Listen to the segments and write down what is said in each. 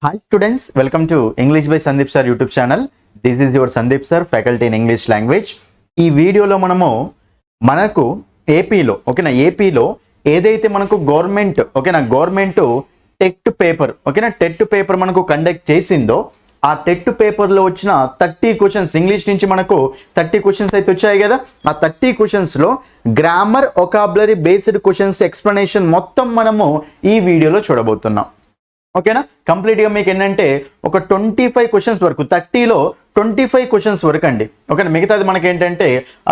Hi students, welcome to English by Sandeep Sir YouTube channel. This is your Sandeep Sir, faculty in English language. ఈ వీడియోలో మనకు ఏపీలో ఏపీలో ఏదైతే మనకు గవర్నమెంట్ టెట్ పేపర్ మనకు కండక్ట్ చేసిందో ఆ టెట్ పేపర్లో వచ్చిన 30 క్వశ్చన్స్ ఇంగ్లీష్ నుంచి మనకు 30 క్వశ్చన్స్ అయితే వచ్చాయి కదా. ఆ 30 క్వశ్చన్స్లో grammar vocabulary based questions explanation మొత్తం మనము ఈ వీడియోలో చూడబోతున్నాం. ఓకేనా, కంప్లీట్గా మీకు ఏంటంటే ఒక 25 క్వశ్చన్స్ వరకు 30లో 25 క్వశ్చన్స్ వరకు అండి. ఓకేనా, మిగతాది మనకి ఏంటంటే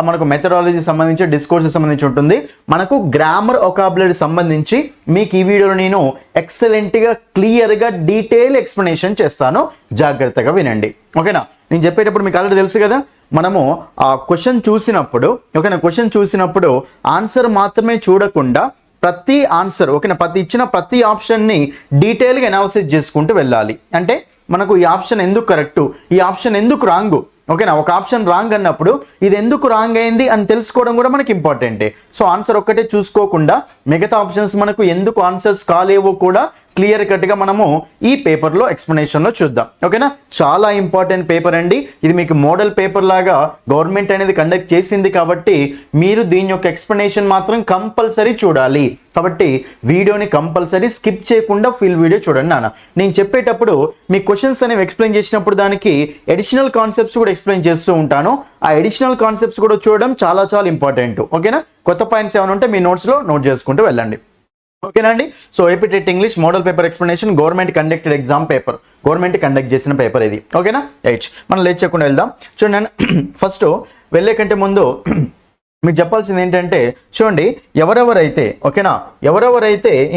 మనకు మెథడాలజీ సంబంధించి డిస్కోర్స్ సంబంధించి ఉంటుంది. మనకు గ్రామర్ ఒకాబులరీ సంబంధించి మీకు ఈ వీడియోలో నేను ఎక్సలెంట్గా క్లియర్గా డీటెయిల్ ఎక్స్ప్లెనేషన్ చేస్తాను, జాగ్రత్తగా వినండి. ఓకేనా, నేను చెప్పేటప్పుడు మీకు ఆల్రెడీ తెలుసు కదా, మనము ఆ క్వశ్చన్ చూసినప్పుడు ఆన్సర్ మాత్రమే చూడకుండా ప్రతి ఆన్సర్ ఇచ్చిన ప్రతి ఆప్షన్ని డీటెయిల్గా అనాలిసిస్ చేసుకుంటూ వెళ్ళాలి. అంటే మనకు ఈ ఆప్షన్ ఎందుకు కరెక్టు, ఈ ఆప్షన్ ఎందుకు రాంగు, ఓకేనా, ఒక ఆప్షన్ రాంగ్ అన్నప్పుడు ఇది ఎందుకు రాంగ్ అయింది అని తెలుసుకోవడం కూడా మనకి ఇంపార్టెంటే. సో ఆన్సర్ ఒక్కటే చూసుకోకుండా మిగతా ఆప్షన్స్ మనకు ఎందుకు ఆన్సర్స్ కాలేవో కూడా క్లియర్ కట్గా మనము ఈ పేపర్లో ఎక్స్ప్లెనేషన్లో చూద్దాం. ఓకేనా, చాలా ఇంపార్టెంట్ పేపర్ అండి. ఇది మీకు మోడల్ పేపర్ లాగా గవర్నమెంట్ అనేది కండక్ట్ చేసింది కాబట్టి మీరు దీని యొక్క ఎక్స్ప్లెనేషన్ మాత్రం కంపల్సరీ చూడాలి. కాబట్టి వీడియోని కంపల్సరీ స్కిప్ చేయకుండా ఫుల్ వీడియో చూడండి నాన్న. నేను చెప్పేటప్పుడు మీ క్వశ్చన్స్ అనేవి ఎక్స్ప్లెయిన్ చేసినప్పుడు దానికి అడిషనల్ కాన్సెప్ట్స్ కూడా ఎక్స్ప్లెయిన్ చేస్తూ ఉంటాను. ఆ అడిషనల్ కాన్సెప్ట్స్ కూడా చూడడం చాలా చాలా ఇంపార్టెంట్. ఓకేనా, కొత్త పాయింట్స్ ఏమైనా ఉంటే మీ నోట్స్లో నోట్ చేసుకుంటూ వెళ్ళండి. ఓకేనా అండి. So AP TET English model paper explanation government conducted exam paper, government conduct చేసిన పేపర్ ఇది. ఓకేనా, రైట్, మనం లేట్ చేయకుండా వెళ్దాం. చూడండి, ఫస్ట్ వెళ్ళే కంటే ముందు మీకు చెప్పాల్సింది ఏంటంటే, చూడండి, ఎవరెవరైతే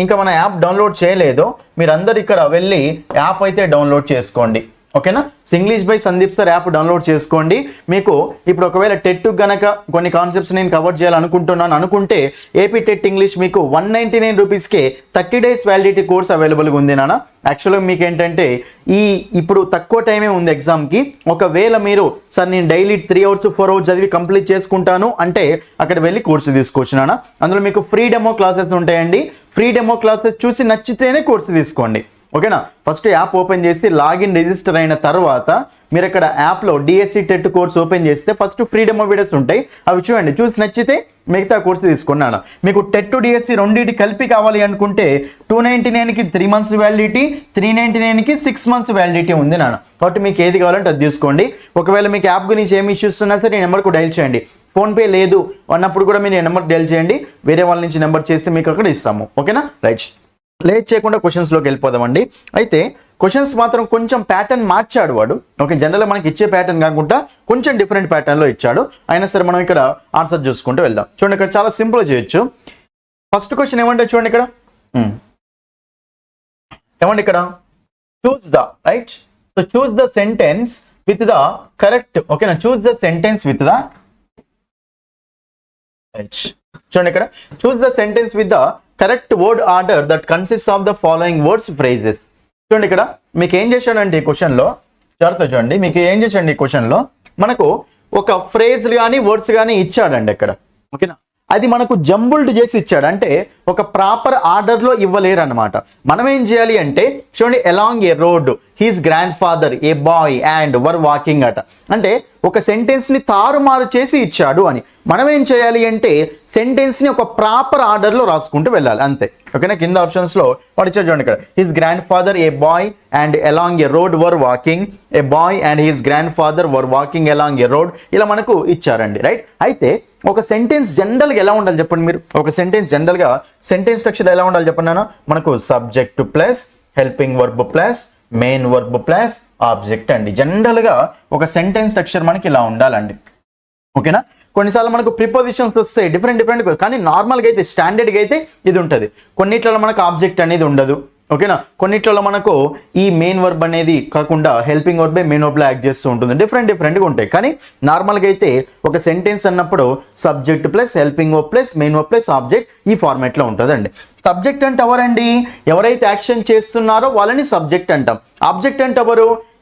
ఇంకా మన యాప్ డౌన్లోడ్ చేయలేదో మీరందరూ ఇక్కడ వెళ్ళి యాప్ అయితే డౌన్లోడ్ చేసుకోండి. ఓకేనా, English by Sandeep sir app download చేసుకోండి. మీకు ఇప్పుడు ఒకవేళ టెట్ గనక కొన్ని కాన్సెప్ట్స్ నేను కవర్ చేయాలనుకుంటున్నాను అనుకుంటే ఏపీ టెట్ ఇంగ్లీష్ మీకు 199 రూపీస్కే 30 days వ్యాలిడిటీ కోర్స్ అవైలబుల్గా ఉంది నాన్న. యాక్చువల్గా మీకు ఏంటంటే ఇప్పుడు తక్కువ టైమే ఉంది ఎగ్జామ్కి. ఒకవేళ మీరు సార్ నేను డైలీ 3 hours 4 hours చదివి కంప్లీట్ చేసుకుంటాను అంటే అక్కడ వెళ్ళి కోర్సు తీసుకోవచ్చు నాన్న. అందులో మీకు ఫ్రీ డెమో క్లాసెస్ ఉంటాయండి. ఫ్రీ డెమో క్లాసెస్ చూసి నచ్చితేనే కోర్సు తీసుకోండి. ఓకేనా, ఫస్ట్ యాప్ ఓపెన్ చేసి లాగిన్ రిజిస్టర్ అయిన తర్వాత మీరు ఇక్కడ యాప్లో డిఎస్సి టెట్ కోర్స్ ఓపెన్ చేస్తే ఫస్ట్ ఫ్రీ డెమో వీడియోస్ ఉంటాయి, అవి చూడండి. చూసి నచ్చితే మిగతా కోర్సు తీసుకున్నాను. మీకు టెట్ డిఎస్సి రెండింటి కలిపి కావాలి అనుకుంటే 299కి 3 months వ్యాలిడిటీ, 399కి 6 months వ్యాలిడిటీ ఉంది నాన్న. కాబట్టి మీకు ఏది కావాలంటే అది తీసుకోండి. ఒకవేళ మీకు యాప్ గురించి ఏమి ఇష్యూస్ ఉన్నా సరే ఈ నెంబర్కు డైల్ చేయండి. ఫోన్పే లేదు అన్నప్పుడు కూడా మీరు ఈ నెంబర్ డైల్ చేయండి, వేరే వాళ్ళ నుంచి నెంబర్ చేసి మీకు అక్కడ ఇస్తాము. ఓకేనా, రైట్, లేట్ చేయకుండా క్వశ్చన్స్లోకి వెళ్ళిపోదామండి. అయితే క్వశ్చన్స్ మాత్రం కొంచెం ప్యాటర్న్ మార్చాడు వాడు. ఓకే, జనరల్గా మనకి ఇచ్చే ప్యాటర్న్ కాకుండా కొంచెం డిఫరెంట్ ప్యాటర్న్లో ఇచ్చాడు. అయినా సరే మనం ఇక్కడ ఆన్సర్ చూసుకుంటూ వెళ్దాం. చూడండి, ఇక్కడ చాలా సింపుల్ చేయొచ్చు. ఫస్ట్ క్వశ్చన్ ఏమంటే చూడండి, ఇక్కడ ఇక్కడ choose the right. So choose the sentence with the correct. ఓకేనా, choose the sentence with the right. చూడండి, ఇక్కడ choose the sentence with the correct word order that consist of the following words phrases. చూడండి, ఇక్కడ మీకు ఏం చేశాడంటే ఈ క్వశ్చన్లో జాగ్రత్త చూడండి. మీకు ఏం చేశాడు ఈ క్వశ్చన్లో మనకు ఒక ఫ్రేజ్ కానీ వర్డ్స్ కానీ ఇచ్చాడండి ఇక్కడ. ఓకేనా, అది మనకు జంబుల్డ్ చేసి ఇచ్చాడు, అంటే ఒక ప్రాపర్ ఆర్డర్లో ఇవ్వలేరు అనమాట. మనం ఏం చేయాలి అంటే చూడండి, along a road his grandfather a bye and were walking అట. అంటే ఒక సెంటెన్స్ని తారుమారు చేసి ఇచ్చాడు అని. మనం ఏం చేయాలి అంటే సెంటెన్స్ని ఒక ప్రాపర్ ఆర్డర్లో రాసుకుంటూ వెళ్ళాలి, అంతే. ఓకేనా, కింద ఆప్షన్స్లో వాడు ఇచ్చాడు చూడండి, ఇక్కడ his grand father a bye and along a road were walking, a bye and his grand father were walking along a road, ఇలా మనకు ఇచ్చారండి, రైట్. అయితే ఒక సెంటెన్స్ జనరల్గా ఎలా ఉండాలి చెప్పండి మీరు. ఒక సెంటెన్స్ జనరల్గా సెంటెన్స్ స్ట్రక్చర్ ఎలా ఉండాలి చెప్పండి నాన్న. మనకు subject plus helping verb plus main verb plus object అండి. జనరల్గా ఒక సెంటెన్స్ స్ట్రక్చర్ మనకి ఇలా ఉండాలండి. ఓకేనా, కొన్నిసార్లు మనకు ప్రిపోజిషన్స్ వస్తాయి డిఫరెంట్, కానీ నార్మల్గా అయితే స్టాండర్డ్గా అయితే ఇది ఉంటుంది. కొన్నిట్లలో మనకు ఆబ్జెక్ట్ అనేది ఉండదు. ఓకేనా, కొన్నిట్లలో మనకు ఈ మెయిన్ వర్బ్ అనేది కాకుండా హెల్పింగ్ వర్బే మెయిన్ వర్బ్లో యాక్ట్ చేస్తూ ఉంటుంది. డిఫరెంట్గా ఉంటాయి. కానీ నార్మల్గా అయితే ఒక సెంటెన్స్ అన్నప్పుడు subject plus helping verb plus main verb plus object ఈ ఫార్మాట్లో ఉంటుందండి. సబ్జెక్ట్ అంటే ఎవరండి, ఎవరైతే యాక్షన్ చేస్తున్నారో వాళ్ళని సబ్జెక్ట్ అంటాం. ఆబ్జెక్ట్ అంటే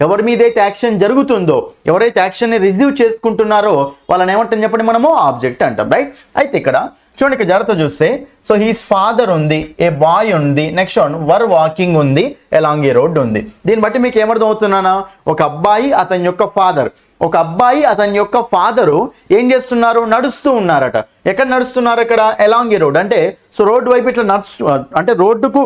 ఎవరి మీద అయితే యాక్షన్ జరుగుతుందో, ఎవరైతే యాక్షన్ని రిసీవ్ చేసుకుంటున్నారో వాళ్ళని ఏమంటాం చెప్పండి మనము ఆబ్జెక్ట్ అంటాం, రైట్. అయితే ఇక్కడ చూడండి ఇక్కడ జాగ్రత్త చూస్తే సో హీస్ ఫాదర్ ఉంది, ఏ బాయ్ ఉంది, నెక్స్ట్ వన్ వర్ వాకింగ్ ఉంది, అలాంగ్ ఏ రోడ్ ఉంది. దీన్ని బట్టి మీకు ఏమర్థం అవుతున్నానా, ఒక అబ్బాయి అతని యొక్క ఫాదర్, ఒక అబ్బాయి అతని యొక్క ఫాదరు ఏం చేస్తున్నారు, నడుస్తూ ఉన్నారట. ఎక్కడ నడుస్తున్నారు, ఇక్కడ అలాంగ్ ఏ రోడ్, అంటే సో రోడ్డు వైపు ఇట్లా అంటే రోడ్డుకు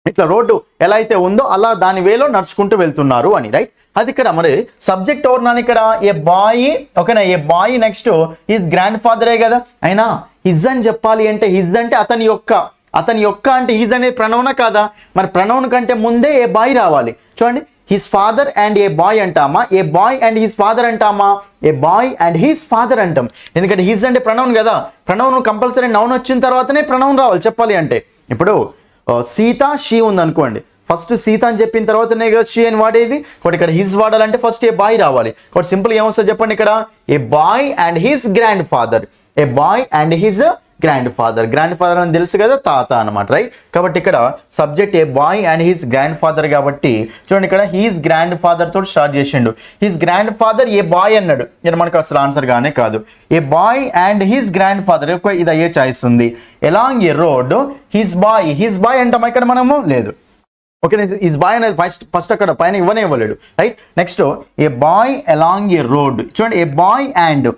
ఇట్లా రోడ్డు ఎలా అయితే ఉందో అలా దాని వేలో నడుచుకుంటూ వెళ్తున్నారు అని, రైట్. అది ఇక్కడ మరి సబ్జెక్ట్ ఎవరున్నాను ఇక్కడ, ఏ బాయ్, ఓకేనా, ఏ బాయ్ నెక్స్ట్ హిజ్ గ్రాండ్ ఫాదరే కదా. అయినా హిజ్ అని చెప్పాలి అంటే హిజ్ అంటే అతని యొక్క అంటే హిజ్ అనే ప్రణవన కాదా, మరి ప్రణవన్ కంటే ముందే ఏ బాయ్ రావాలి. చూడండి, his father and a boy అంటామా, a bye and his father అంటామా, a bye and his father అంటాం. ఎందుకంటే హిజ్ అంటే ప్రణవన్ కదా, ప్రణవన్ కంపల్సరీ నౌన్ వచ్చిన తర్వాతనే ప్రణవన్ రావాలి చెప్పాలి అంటే. ఇప్పుడు సీత షీ ఉంది అనుకోండి, ఫస్ట్ సీత అని చెప్పిన తర్వాతనే కదా షీ అని వాడేది. కాబట్టి ఇక్కడ హిజ్ వాడాలంటే ఫస్ట్ ఏ బాయ్ రావాలి. కాబట్టి సింపుల్ ఏమొస్తుంది చెప్పండి, ఇక్కడ a bye and his grand father, a bye and his grandfather అని తెలుసు కదా, తాత అనమాట, రైట్. కాబట్టి ఇక్కడ subject a bye and his grand father కాబట్టి చూడండి ఇక్కడ హీస్ గ్రాండ్ ఫాదర్ తోటి స్టార్ట్ చేసిండు. His grand father a boy అన్నాడు, ఇక్కడ మనకు అసలు ఆన్సర్ గానే కాదు. ఏ బాయ్ అండ్ హిస్ గ్రాండ్ ఫాదర్ ఇది అయ్యే చాయిస్ ఉంది. Along a road his boy అంటామా ఇక్కడ మనము, లేదు. ఓకే, హిస్ బాయ్ అనేది ఫస్ట్ అక్కడ పైన ఇవ్వలేడు, right. Next a boy along a road, చూడండి ఏ బాయ్ అండ్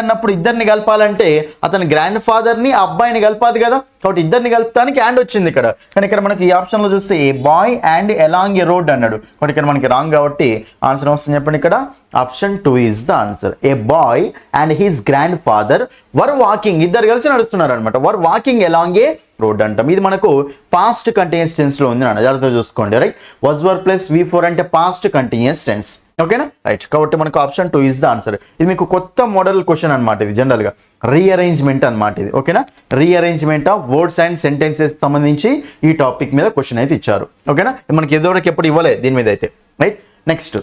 అన్నప్పుడు ఇద్దరిని కలపాలంటే అతని గ్రాండ్ ఫాదర్ని ఆ అబ్బాయిని కలపాలి కదా. కాబట్టి ఇద్దరిని కలుపుతానికి అండ్ వచ్చింది ఇక్కడ. కానీ ఇక్కడ మనకి ఈ ఆప్షన్లో చూస్తే a bye and along a road అన్నాడు. కాబట్టి ఇక్కడ మనకి రాంగ్ కాబట్టి ఆన్సర్ వస్తుంది చెప్పండి, ఇక్కడ option 2 is the answer. A bye and his grand father were walking, ఇద్దరు కలిసి నడుస్తున్నారు అనమాట, were walking along a road అంటాం. ఇది మనకు పాస్ట్ కంటిన్యూస్ టెన్స్ లో ఉంది అన్న, జాగ్రత్తగా చూసుకోండి, right. was were plus V4 అంటే పాస్ట్ కంటిన్యూస్ టెన్స్, ఓకేనా, రైట్. కాబట్టి మనకు ఆప్షన్ 2 ఈజ్ ద ఆన్సర్. ఇది మీకు కొత్త మోడల్ క్వశ్చన్ అనమాట, ఇది జనరల్ గా రీఅరేంజ్మెంట్ అనమాట ఇది, ఓకేనా. Rearrangement of words and sentences సంబంధించి ఈ టాపిక్ మీద క్వశ్చన్ అయితే ఇచ్చారు, ఓకేనా. మనకి ఎదువరకు ఎప్పుడు ఇవ్వలేదు దీని మీద అయితే, రైట్. నెక్స్ట్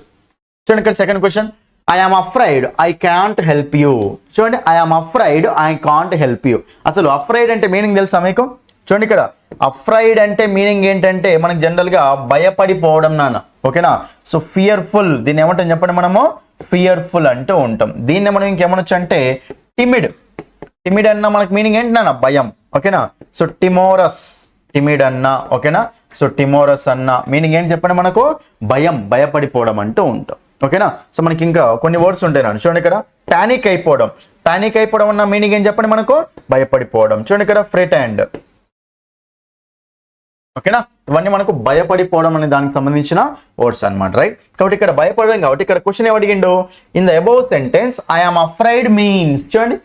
చూడండి ఇక్కడ second question, I am afraid I can't help you. చూడండి, I am afraid I can't help you. అసలు అఫ్రైడ్ అంటే మీనింగ్ తెలుసా మీకు? చూడండి ఇక్కడ అఫ్రైడ్ అంటే మీనింగ్ ఏంటంటే మనకి జనరల్ గా భయపడిపోవడం నాన్న, ఓకేనా. సో ఫియర్ఫుల్, దీన్ని ఏమంటాం చెప్పండి మనము, ఫియర్ఫుల్ అంటూ ఉంటాం. దీన్ని మనం ఇంకేమనొచ్చు అంటే టిమిడ్ అన్న మనకి మీనింగ్ ఏంటి నాన్న, భయం, ఓకేనా. సో టిమిడ్ అన్న, ఓకేనా. సో టిమోరస్ అన్న మీనింగ్ ఏంటి చెప్పండి మనకు, భయపడిపోవడం అంటూ ఉంటాం, ఓకేనా. సో మనకి ఇంకా కొన్ని వర్డ్స్ ఉంటాయి నాన్న. చూడండి ఇక్కడ పానిక్ అయిపోవడం అన్న మీనింగ్ ఏం చెప్పండి మనకు, భయపడిపోవడం. చూడండి ఇక్కడ ఫ్రెటెండ్, ఓకేనా. ఇవన్నీ మనకు భయపడిపోవడం అనే దానికి సంబంధించిన వర్డ్స్ అనమాట, రైట్. కాబట్టి ఇక్కడ భయపడడం కాబట్టి ఇక్కడ క్వశ్చన్ ఏం అడిగిండు, in the above sentence I am afraid means, చూడండి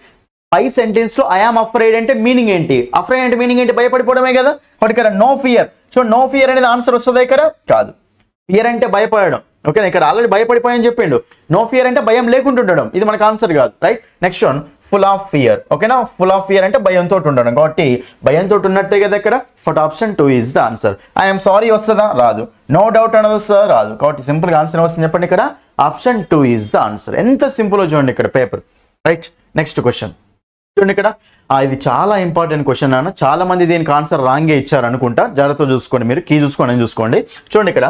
పై సెంటెన్స్ లో ఐ ఆమ్ అఫ్రైడ్ అంటే మీనింగ్ ఏంటి, అఫ్రైడ్ అంటే మీనింగ్ ఏంటి, భయపడిపోవడమే కదా. కాబట్టి ఇక్కడ నో ఫియర్, చూడండి నో ఫియర్ అనేది ఆన్సర్ వస్తుందా ఇక్కడ, కాదు. ఫియర్ అంటే భయపడడం, ఓకేనా. ఇక్కడ ఆల్రెడీ భయపడిపోయాని చెప్పిండు, నో ఫియర్ అంటే భయం లేకుంటుండడం, ఇది మనకు ఆన్సర్ కాదు, right. Next one full of fear, ఓకేనా. ఫుల్ ఆఫ్ ఫియర్ అంటే భయంతో ఉండడం, కాబట్టి భయంతో ఉన్నట్టే కదా ఇక్కడ. కాబట్టి option 2 is the answer. I'm sorry వస్తుందా, రాదు. నో డౌట్ అనేది వస్తుందా, రాదు. కాబట్టి సింపుల్ గా ఆన్సర్ వస్తుంది చెప్పండి, ఇక్కడ ఆప్షన్ 2 ఈజ్ ద ఆన్సర్. ఎంత సింపుల్ చూడండి ఇక్కడ పేపర్, రైట్. నెక్స్ట్ క్వశ్చన్ చూడండి ఇక్కడ, ఇది చాలా ఇంపార్టెంట్ క్వశ్చన్ అన్న, చాలా మంది దీనికి ఆన్సర్ రాంగే ఇచ్చారు అనుకుంటా, జాగ్రత్తగా చూసుకోండి, మీరు కీ చూసుకోండి. చూడండి ఇక్కడ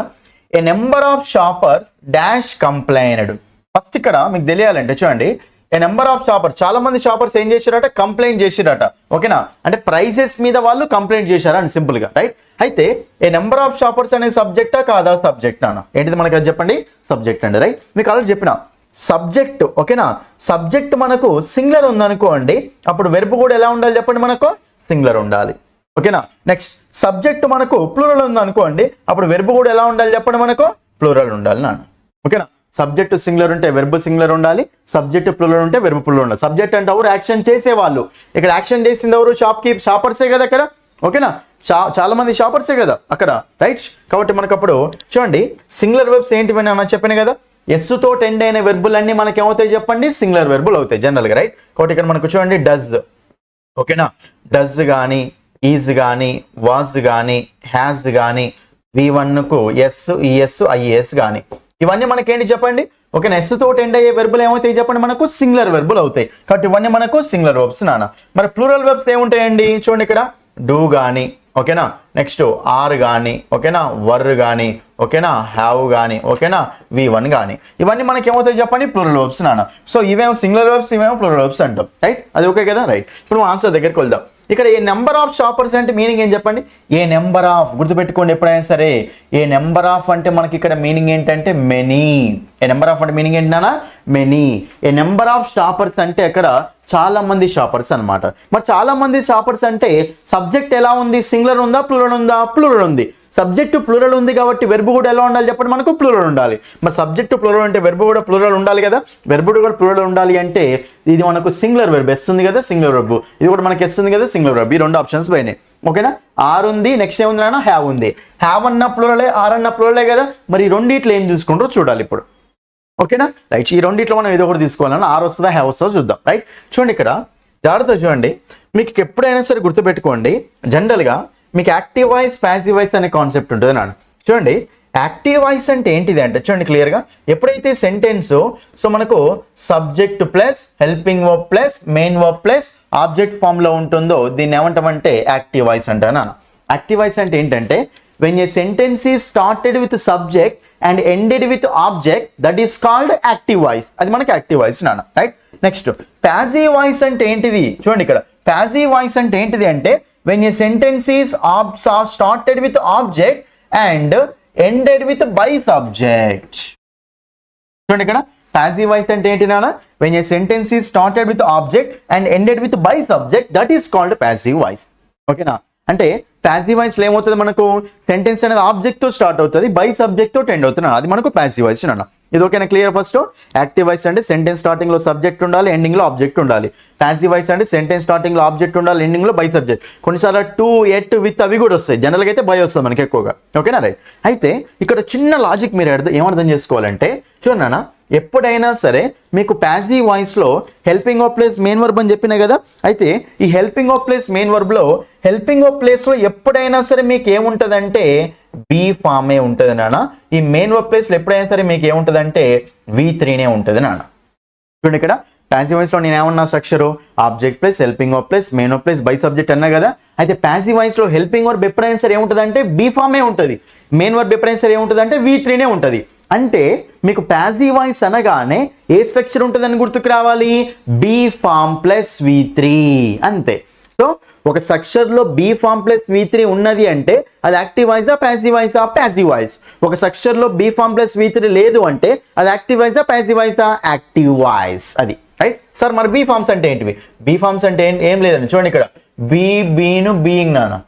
a number of shoppers dash complained. First ఇక్కడ మీకు తెలియాలంటే చూడండి, ఏ నెంబర్ ఆఫ్ షాపర్స్, చాలా మంది షాపర్స్ ఏం చేశారట, కంప్లైంట్ చేసిరట, ఓకేనా. అంటే ప్రైసెస్ మీద వాళ్ళు కంప్లైంట్ చేశారా అని సింపుల్ గా, రైట్. అయితే ఏ నెంబర్ ఆఫ్ షాపర్స్ అనే సబ్జెక్టా కాదా, సబ్జెక్ట్ అన్న, ఏంటిది మనకి అది చెప్పండి, సబ్జెక్ట్ అండి, రైట్. మీకు ఆల్రెడీ చెప్పిన సబ్జెక్ట్, ఓకేనా. సబ్జెక్ట్ మనకు సింగులర్ ఉందనుకోండి, అప్పుడు వెర్బ్ కూడా ఎలా ఉండాలి చెప్పండి మనకు, సింగులర్ ఉండాలి, ఓకేనా. నెక్స్ట్ సబ్జెక్ట్ మనకు ప్లూరల్ ఉందనుకోండి, అప్పుడు వెర్బ్ కూడా ఎలా ఉండాలి చెప్పండి మనకు, ప్లూరల్ ఉండాలి నాన్న, ఓకేనా. సబ్జెక్ట్ సింగులర్ ఉంటే వెర్బ్ సింగులర్ ఉండాలి, సబ్జెక్ట్ ప్లూరల్ ఉంటే వెర్బ్ ప్లూరల్ ఉండాలి. సబ్జెక్ట్ అంటే ఎవరు, యాక్షన్ చేసేవాళ్ళు. ఇక్కడ యాక్షన్ చేసింది ఎవరు, షాపర్సే కదా అక్కడ, ఓకేనా. చాలా మంది షాపర్సే కదా అక్కడ, రైట్. కాబట్టి మనకు అప్పుడు చూడండి సింగులర్ వెర్బ్స్ ఏంటివని అన్న చెప్పాను కదా, ఎస్ తోటి ఎండ్ అయిన వెర్బులన్నీ మనకి ఏమవుతాయి చెప్పండి, సింగులర్ వెర్బులు అవుతాయి జనరల్ గా, రైట్. కాబట్టి ఇక్కడ మనకు చూడండి డస్, ఓకేనా. డస్ కానీ, ఈజ్ కానీ, వాజ్ కానీ, హ్యాస్ కానీ, V1 కు ఎస్, ఈఎస్, ఐఏఎస్ కానీ, ఇవన్నీ మనకేంటి చెప్పండి, ఓకేనా. ఎస్ తోటి ఎండ్ అయ్యే వెర్బులు ఏమవుతాయి చెప్పండి మనకు, సింగులర్ వెర్బులు అవుతాయి. కాబట్టి ఇవన్నీ మనకు సింగులర్ వెర్బ్స్ నాన్న. మరి ప్లూరల్ వెర్బ్స్ ఏముంటాయండి, చూడండి ఇక్కడ డూ కానీ, ఓకేనా. నెక్స్ట్ ఆర్ కానీ, ఓకేనా, వర్ కానీ, ఓకేనా, హ్యావ్ కానీ, ఓకేనా, V1 కానీ, ఇవన్నీ మనకి ఏమవుతాయి చెప్పండి, ప్లూరల్ వర్బ్స్ నాన్న. సో ఇవేమో సింగులర్ వర్బ్స్, ఇవేమో ప్లూరల్ వర్బ్స్ అంటాం, రైట్. అది ఓకే కదా, రైట్. ఇప్పుడు ఆన్సర్ దగ్గరికి వెళ్దాం. ఇక్కడ ఏ నెంబర్ ఆఫ్ షాపర్స్ అంటే మీనింగ్ ఏం చెప్పండి, ఏ నెంబర్ ఆఫ్, గుర్తుపెట్టుకోండి ఎప్పుడైనా సరే. ఏ నెంబర్ ఆఫ్ అంటే మనకి ఇక్కడ మీనింగ్ ఏంటంటే మెనీ. ఏ నెంబర్ ఆఫ్ అంటే మీనింగ్ ఏంటన్నా, many. A number of shoppers అంటే అక్కడ చాలా మంది షాపర్స్ అనమాట. మరి చాలా మంది షాపర్స్ అంటే సబ్జెక్ట్ ఎలా ఉంది, సింగులర్ ఉందా, ప్లూరల్ ఉందా, ప్లూరల్ ఉంది. సబ్జెక్టు ప్లూరల్ ఉంది కాబట్టి వెర్బ్ కూడా ఎలా ఉండాలి చెప్పండి, మనకు ప్లూరల్ ఉండాలి. మరి సబ్జెక్టు ప్లూరల్ అంటే వెర్బ్ కూడా ప్లూరల్ ఉండాలి కదా. వెర్బ్ కూడా ప్లూరల్ ఉండాలి అంటే ఇది మనకు సింగులర్ వెర్బ్, ఎస్ ఉంది కదా సింగులర్ వెర్బ్, ఇది కూడా మనకి ఎస్ ఉంది కదా సింగులర్ వెర్బ్. ఈ రెండు ఆప్షన్స్ పోయినాయి, ఓకేనా. ఆర్ ఉంది, నెక్స్ట్ ఏముంది నాన్న, హ్యావ్ ఉంది. హ్యావ్ అన్న ప్లూరలే, ఆర్ అన్న ప్లూరలే కదా. మరి ఈ రెండిట్లో ఏం చూసుకుంటారో చూడాలి ఇప్పుడు, ఓకేనా, రైట్. ఈ రెండిట్లో మనం ఏదో ఒకటి తీసుకోవాలన్నా ఆర్ వస్తుందా హ్యావ్ వస్తుందో చూద్దాం, రైట్. చూడండి ఇక్కడ జాగ్రత్త చూడండి. మీకు ఎప్పుడైనా సరే గుర్తుపెట్టుకోండి, జనరల్గా మీకు యాక్టివ్ వాయిస్, ప్యాసివ్ వాయిస్ అనే కాన్సెప్ట్ ఉంటుంది నాన్న. చూడండి యాక్టివ్ వాయిస్ అంటే ఏంటిది అంటే చూడండి క్లియర్గా, ఎప్పుడైతే సెంటెన్స్ సో మనకు subject plus helping verb plus main verb plus object ఫామ్లో ఉంటుందో దీన్ని ఏమంటామంటే యాక్టివ్ వాయిస్ అంటానా. యాక్టివ్ వాయిస్ అంటే ఏంటంటే when a sentence is started with subject and ended with object, that is called active voice. అది మనకి యాక్టివ్ వాయిస్ నాన్న, రైట్. నెక్స్ట్ ప్యాసివ్ వాయిస్ అంటే ఏంటిది చూడండి. ఇక్కడ ప్యాసివ్ వాయిస్ అంటే ఏంటిది అంటే when a sentence is started with object and ended with by subject. చూడండి ఇక్కడ ప్యాసివ్ వాయిస్ అంటే ఏంటి నాన్న, when a sentence is started with object and ended with by subject, that is called passive voice. ఓకేనా. అంటే passive voice లో ఏమవుతుంది, మనకు సెంటెన్స్ అనేది ఆబ్జెక్ట్ తో స్టార్ట్ అవుతుంది, బై సబ్జెక్ట్ తో ఎండ్ అవుతుంది, అది మనకు ప్యాసివ్ వాయిస్ అన్న. ఇది ఓకేనా, క్లియర్. ఫస్ట్ యాక్టివ్ వాయిస్ అంటే సెంటెన్స్ స్టార్టింగ్ లో సబ్జెక్ట్ ఉండాలి, ఎండింగ్ లో ఆబ్జెక్ట్ ఉండాలి. ప్యాసివ్ వాయిస్ అంటే సెంటెన్స్ స్టార్టింగ్ లో ఆబ్జెక్ట్ ఉండాలి, ఎండింగ్ లో బై సబ్జెక్ట్. కొన్నిసార్లు టు, ఎట్, విత్ అవి కూడా వస్తాయి, జనరల్ గా అయితే బై వస్తుంది మనకి ఎక్కువగా, ఓకేనా, రైట్. అయితే ఇక్కడ చిన్న లాజిక్ మీరు ఏమర్థం చేసుకోవాలంటే చూడండి నాన్న, ఎప్పుడైనా సరే మీకు ప్యాసివ్ వాయిస్ లో helping of place main verb అని చెప్పినా కదా. అయితే ఈ helping of place main verb లో హెల్పింగ్ ఆఫ్ ప్లేస్ లో ఎప్పుడైనా సరే మీకు ఏముంటదంటే బీ ఫామే ఉంటుంది నాన్న. ఈ మెయిన్ వర్బ్ ప్లేస్ లో ఎప్పుడైనా సరే మీకు ఏముంటదంటే V3నే ఉంటుంది నాన్న. చూడండి ఇక్కడ ప్యాసివ్ వాయిస్ లో నేను ఏమన్నా structure object plus helping verb plus main verb plus by subject అన్నా కదా. అయితే ప్యాసివ్ వాయిస్ లో హెల్పింగ్ వర్బ్ ఎప్పుడైనా సరే ఏముంటుంది అంటే బీ ఫామే ఉంటుంది, మెయిన్ వర్బ్ ఎప్పుడైనా సరే ఏముంటుంది అంటే V3నే ఉంటుంది. అంటే మీకు ప్యాసివ్ వాయిస్ అనగానే ఏ స్ట్రక్చర్ ఉంటుందని గుర్తుకు రావాలి, బీ ఫామ్ ప్లస్ V3 అంతే. సో ఒక స్ట్రక్చర్ లో బీ ఫామ్ ప్లస్ V3 ఉన్నది అంటే అది యాక్టివ్ వాయిసా ప్యాసివ్ వాయిసా, ప్యాసివ్ వాయిస్. ఒక స్ట్రక్చర్ లో బీ ఫామ్ ప్లస్ V3 లేదు అంటే అది యాక్టివ్ వాయిసా ప్యాసివ్ వాయిసా, యాక్టివ్ వాయిస్, అది రైట్. సార్ మరి బీ ఫామ్స్ అంటే ఏంటివి, బీ ఫామ్స్ అంటే ఏం లేదండి. చూడండి ఇక్కడ బీ బీను బీయింగ్ నాన్న,